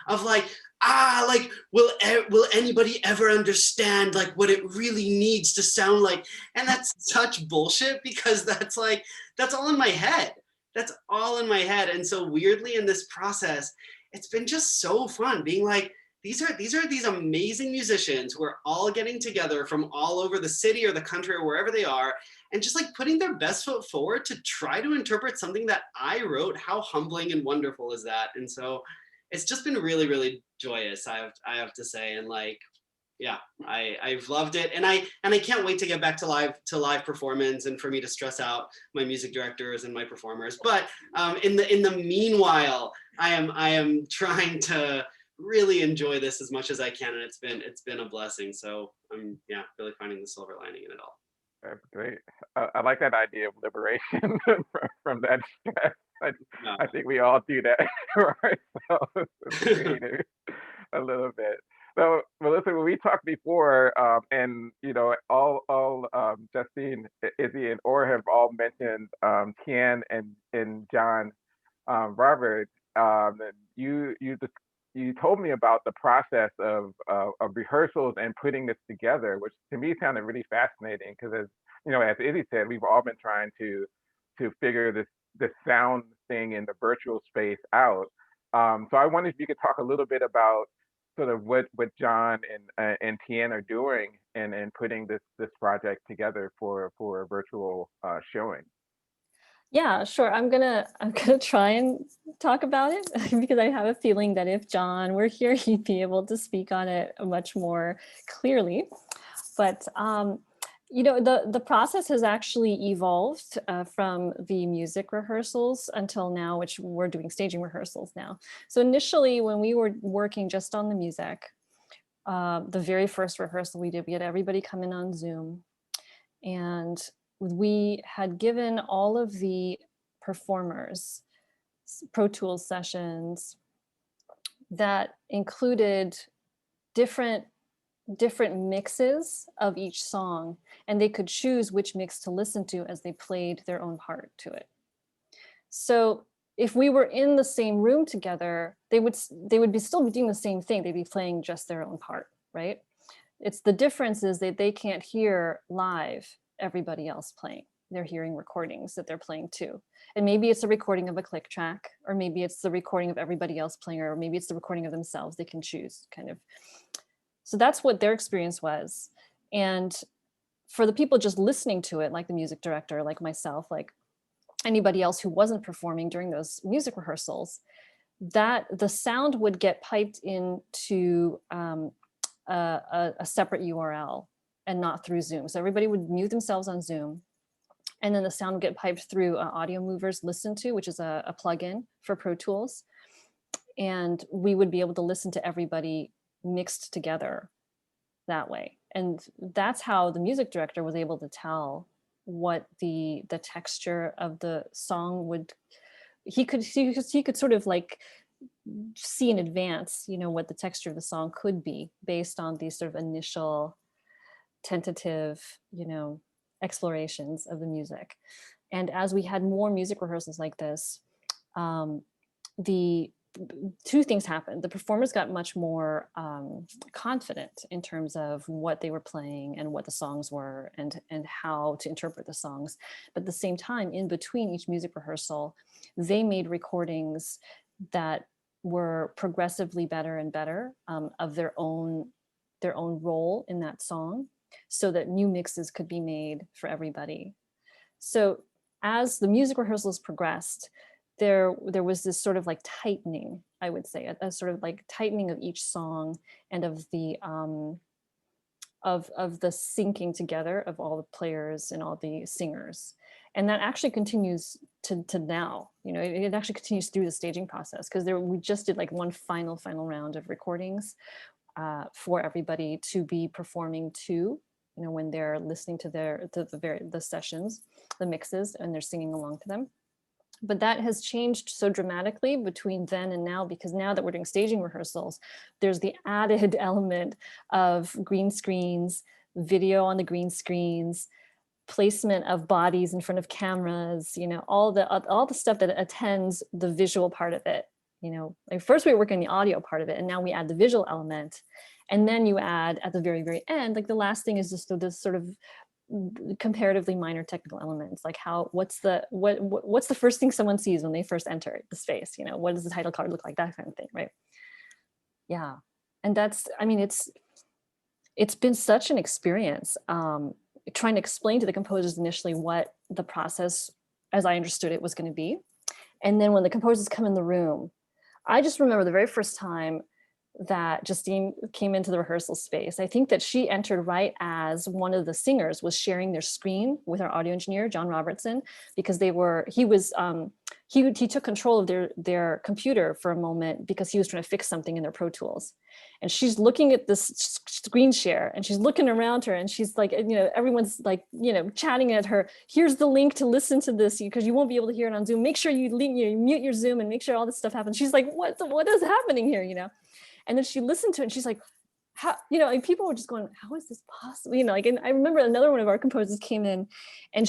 of like, like, will anybody ever understand like what it really needs to sound like? And that's such bullshit, because that's all in my head. That's all in my head. And so weirdly in this process, it's been just so fun being like, these are these amazing musicians who are all getting together from all over the city or the country or wherever they are, and just like putting their best foot forward to try to interpret something that I wrote. How humbling and wonderful is that? And so it's just been really, really joyous, I have to say. And like, yeah, I've loved it, and I can't wait to get back to live performance, and for me to stress out my music directors and my performers. But in the meanwhile, I am trying to really enjoy this as much as I can, and it's been a blessing. So I'm really finding the silver lining in it all. That's great. I like that idea of liberation from that stress. I think we all do that for ourselves as creators a little bit. So, Melissa, when we talked before, and all Justine, Izzi, and Or have all mentioned Tien and John Robert, and you told me about the process of rehearsals and putting this together, which to me sounded really fascinating, because as Izzi said, we've all been trying to figure this sound thing in the virtual space out. So I wondered if you could talk a little bit about sort of what John and Tien are doing and putting this project together for a virtual showing. Yeah, sure. I'm gonna try and talk about it because I have a feeling that if John were here, he'd be able to speak on it much more clearly. But the process has actually evolved from the music rehearsals until now, which we're doing staging rehearsals now. So initially, when we were working just on the music, the very first rehearsal we had everybody come in on Zoom, and we had given all of the performers Pro Tools sessions that included different mixes of each song, and they could choose which mix to listen to as they played their own part to it. So if we were in the same room together, they would still be doing the same thing. They'd be playing just their own part, right? It's the difference is that they can't hear live everybody else playing. They're hearing recordings that they're playing too. And maybe it's a recording of a click track, or maybe it's the recording of everybody else playing, or maybe it's the recording of themselves. They can choose kind of. So that's what their experience was. And for the people just listening to it, like the music director, like myself, like anybody else who wasn't performing during those music rehearsals, that the sound would get piped into a separate URL and not through Zoom. So everybody would mute themselves on Zoom, and then the sound would get piped through Audio Movers Listen To, which is a plugin for Pro Tools. And we would be able to listen to everybody mixed together that way. And that's how the music director was able to tell what the texture of the song would, he could sort of like see in advance, what the texture of the song could be based on these sort of initial tentative, explorations of the music. And as we had more music rehearsals like this, the two things happened. The performers got much more confident in terms of what they were playing and what the songs were and how to interpret the songs. But at the same time, in between each music rehearsal, they made recordings that were progressively better and better of their own role in that song, so that new mixes could be made for everybody. So as the music rehearsals progressed, there was this sort of like tightening, I would say, a sort of like tightening of each song and of the syncing together of all the players and all the singers. And that actually continues to now, it actually continues through the staging process, because we just did like one final round of recordings for everybody to be performing to when they're listening to the sessions, the mixes, and they're singing along to them. But that has changed so dramatically between then and now, because now that we're doing staging rehearsals, there's the added element of green screens, video on the green screens, placement of bodies in front of cameras, all the stuff that attends the visual part of it. Like first we work on the audio part of it, and now we add the visual element. And then you add at the very, very end, like the last thing is just this sort of comparatively minor technical elements, like what's the first thing someone sees when they first enter the space, what does the title card look like, that kind of thing, right? Yeah. And it's been such an experience trying to explain to the composers initially what the process as I understood it was going to be. And then when the composers come in the room, I just remember the very first time that Justine came into the rehearsal space. I think that she entered right as one of the singers was sharing their screen with our audio engineer, John Robertson, because he took control of their computer for a moment because he was trying to fix something in their Pro Tools. And she's looking at this screen share and she's looking around her and she's like, everyone's like, chatting at her. Here's the link to listen to this because you won't be able to hear it on Zoom. Make sure you mute your Zoom and make sure all this stuff happens. She's like, what is happening here, And then she listened to it and she's like, how, and people were just going, how is this possible? And I remember another one of our composers came in and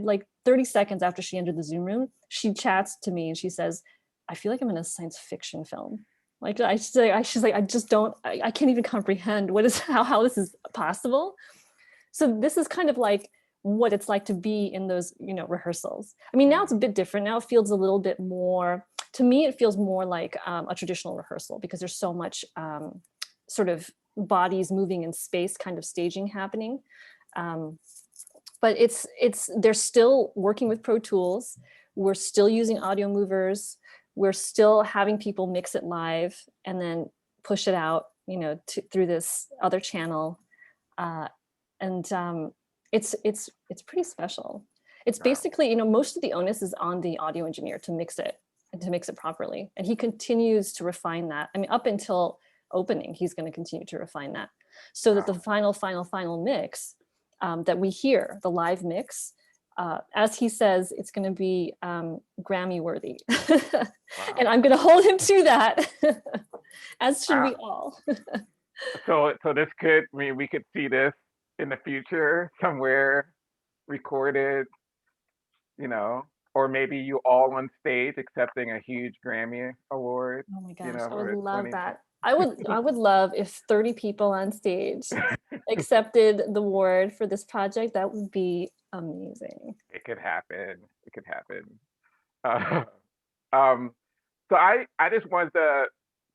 like 30 seconds after she entered the Zoom room, she chats to me and she says, I feel like I'm in a science fiction film. Like she's like, I can't even comprehend how this is possible. So this is kind of like what it's like to be in those, rehearsals. I mean, now it's a bit different. Now it feels a little bit more, to me, it feels more like a traditional rehearsal because there's so much sort of bodies moving in space kind of staging happening. But they're still working with Pro Tools. We're still using audio movers. We're still having people mix it live and then push it out, through this other channel. It's pretty special. It's basically, most of the onus is on the audio engineer to mix it and to mix it properly. And he continues to refine that. I mean, up until opening, he's going to continue to refine that so that the final mix that we hear, the live mix, as he says, it's going to be Grammy worthy. And I'm going to hold him to that, as should we all. So this we could see this in the future somewhere recorded, or maybe you all on stage accepting a huge Grammy award. Oh my gosh, I would love that. I would love if 30 people on stage accepted the award for this project. That would be amazing. It could happen. So I just wanted to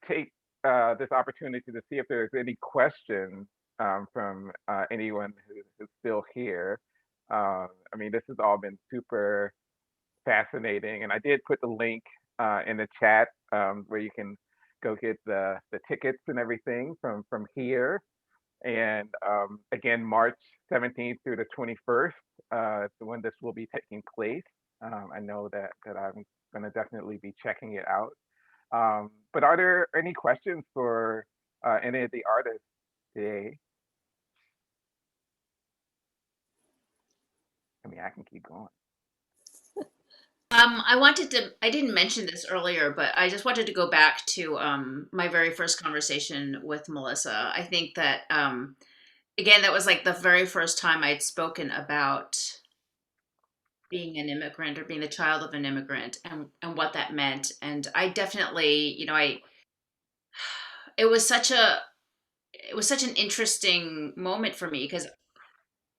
take this opportunity to see if there's any questions from anyone who's still here. I mean, this has all been super fascinating, and I did put the link in the chat where you can go get the tickets and everything from here. And again, March 17th through the 21st is when this will be taking place. I know that I'm going to definitely be checking it out. But are there any questions for any of the artists today? I mean, I can keep going. I didn't mention this earlier, but I just wanted to go back to my very first conversation with Melisa. I think that, again, that was like the very first time I'd spoken about being an immigrant or being the child of an immigrant and what that meant. And I definitely, it was such an interesting moment for me because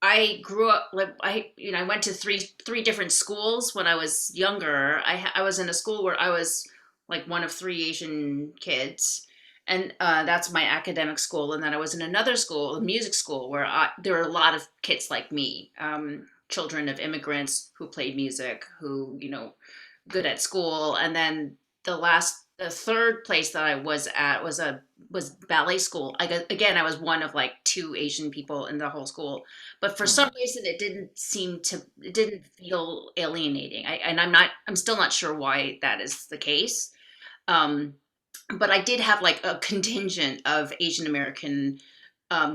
I grew up I went to three different schools when I was younger. I was in a school where I was like one of three Asian kids, and that's my academic school. And then I was in another school, a music school, where there were a lot of kids like me, children of immigrants who played music, who good at school. And then the third place that I was at was ballet school. I was one of like two Asian people in the whole school, but for some reason it didn't feel alienating. I'm still not sure why that is the case. But I did have like a contingent of Asian American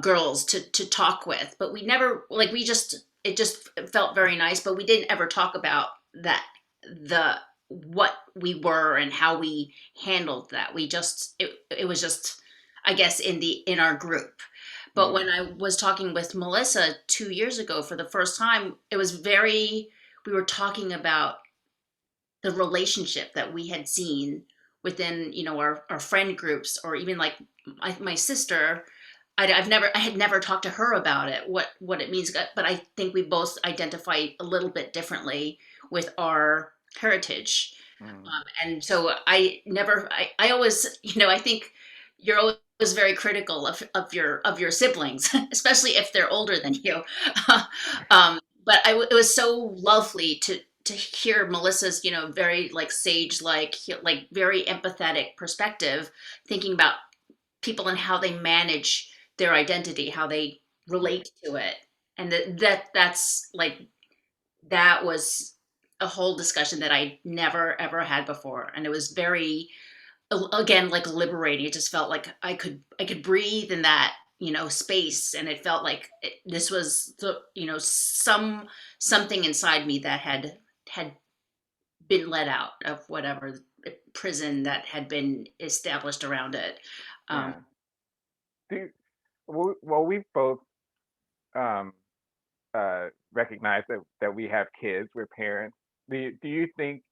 girls to talk with, but we never like it just felt very nice, but we didn't ever talk about that the what we were and how we handled that. We just it was just, I guess, in our group. But when I was talking with Melisa 2 years ago for the first time, it was very, we were talking about the relationship that we had seen within, our friend groups, or even like my sister. I had never talked to her about it, what it means, but I think we both identify a little bit differently with our heritage. And so I always, I think you're always very critical of your siblings, especially if they're older than you. But it was so lovely to hear Melissa's, very like sage, like very empathetic perspective, thinking about people and how they manage their identity, how they relate to it. And that's like, that was a whole discussion that I never ever had before. And it was very, again, like liberating. It just felt like I could breathe in that, space. And it felt like this was the, something inside me that had been let out of whatever prison that had been established around it. Yeah. Well, we both um, recognize that we have kids, we're parents. Do you think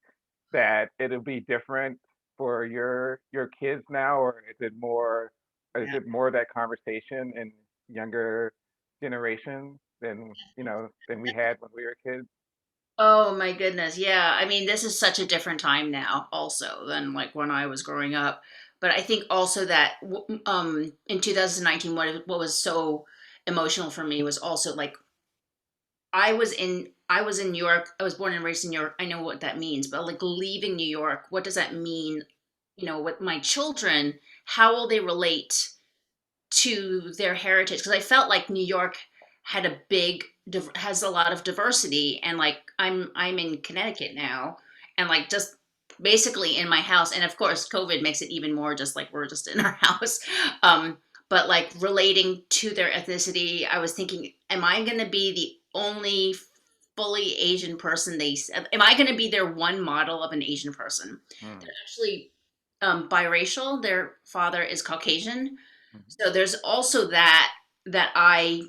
that it'll be different for your kids now, or is Yeah. it more that conversation in younger generations than we had when we were kids? Oh my goodness. Yeah. I mean, this is such a different time now also than like when I was growing up. But I think also that in 2019, what was so emotional for me was also like I was in New York. I was born and raised in New York. I know what that means, but like leaving New York, what does that mean? With my children, how will they relate to their heritage? Because I felt like New York had has a lot of diversity, and like I'm in Connecticut now, and like just basically in my house, and of course COVID makes it even more just like we're just in our house. But like relating to their ethnicity, I was thinking, am I going to be the only fully Asian person am I going to be their one model of an Asian person? Mm, They're actually biracial. Their father is Caucasian, mhm. so there's also that I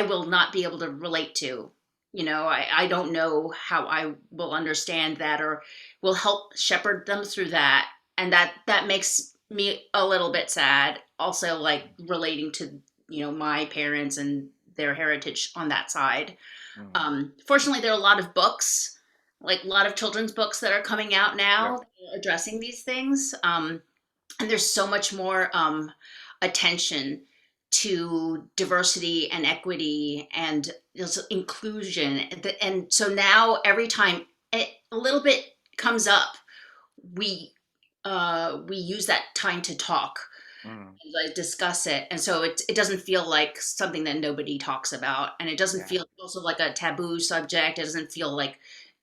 will not be able to relate to. I don't know how I will understand that or will help shepherd them through that. And that makes me a little bit sad. Also, like relating to, my parents and their heritage on that side. Mm. Fortunately, there are a lot of books, like a lot of children's books that are coming out now Yep. that are addressing these things. And there's so much more attention to diversity and equity and there's inclusion. And so now every time a little bit comes up, we use that time to talk, Mm. like discuss it, and so it doesn't feel like something that nobody talks about, and it doesn't Yeah. feel also like a taboo subject. It doesn't feel like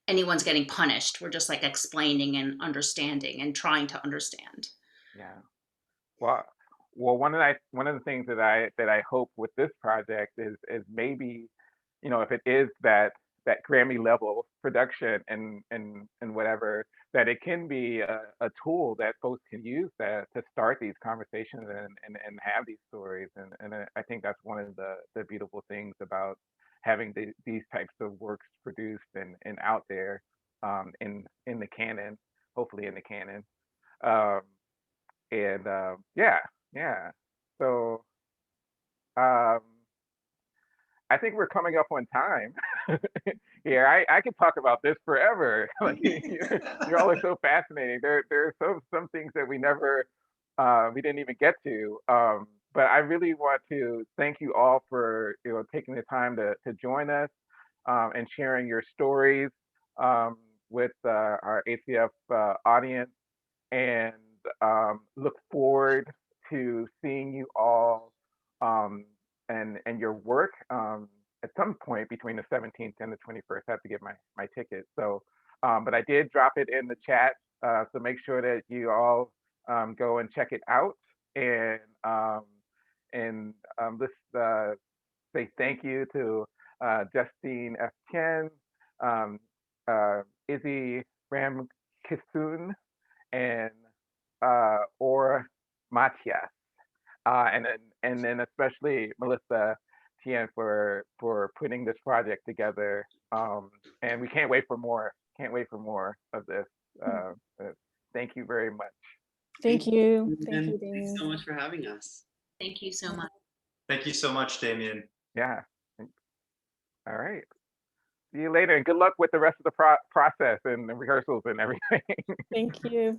anyone's getting punished. We're just like explaining and understanding and trying to understand. Yeah. Well, one of the things that I hope with this project is maybe, if it is that Grammy level production and whatever, that it can be a tool that folks can use to start these conversations and have these stories. And I think that's one of the beautiful things about having these types of works produced and out there in the canon, hopefully in the canon. Um, and yeah, yeah. So um, I think we're coming up on time. Yeah, I could talk about this forever. Like you're always so fascinating. There are some things that we didn't even get to. But I really want to thank you all for taking the time to join us and sharing your stories um, with our ACF audience, and look forward to seeing you all um, and your work at some point between the 17th and the 21st. I have to get my ticket. So, but I did drop it in the chat, so make sure that you all go and check it out. And this say thank you to Justine F. Chen, um, Izzi Ramkissoon, and or Matias, and then especially Melisa Tien for putting this project together. And we can't wait for more. Can't wait for more of this. Thank you very much. Thank you. And Thank you, thanks so Dameun. much for having us. Thank you so much. Thank you so much, Dameun. Yeah. All right. See you later, and good luck with the rest of the process and the rehearsals and everything. Thank you.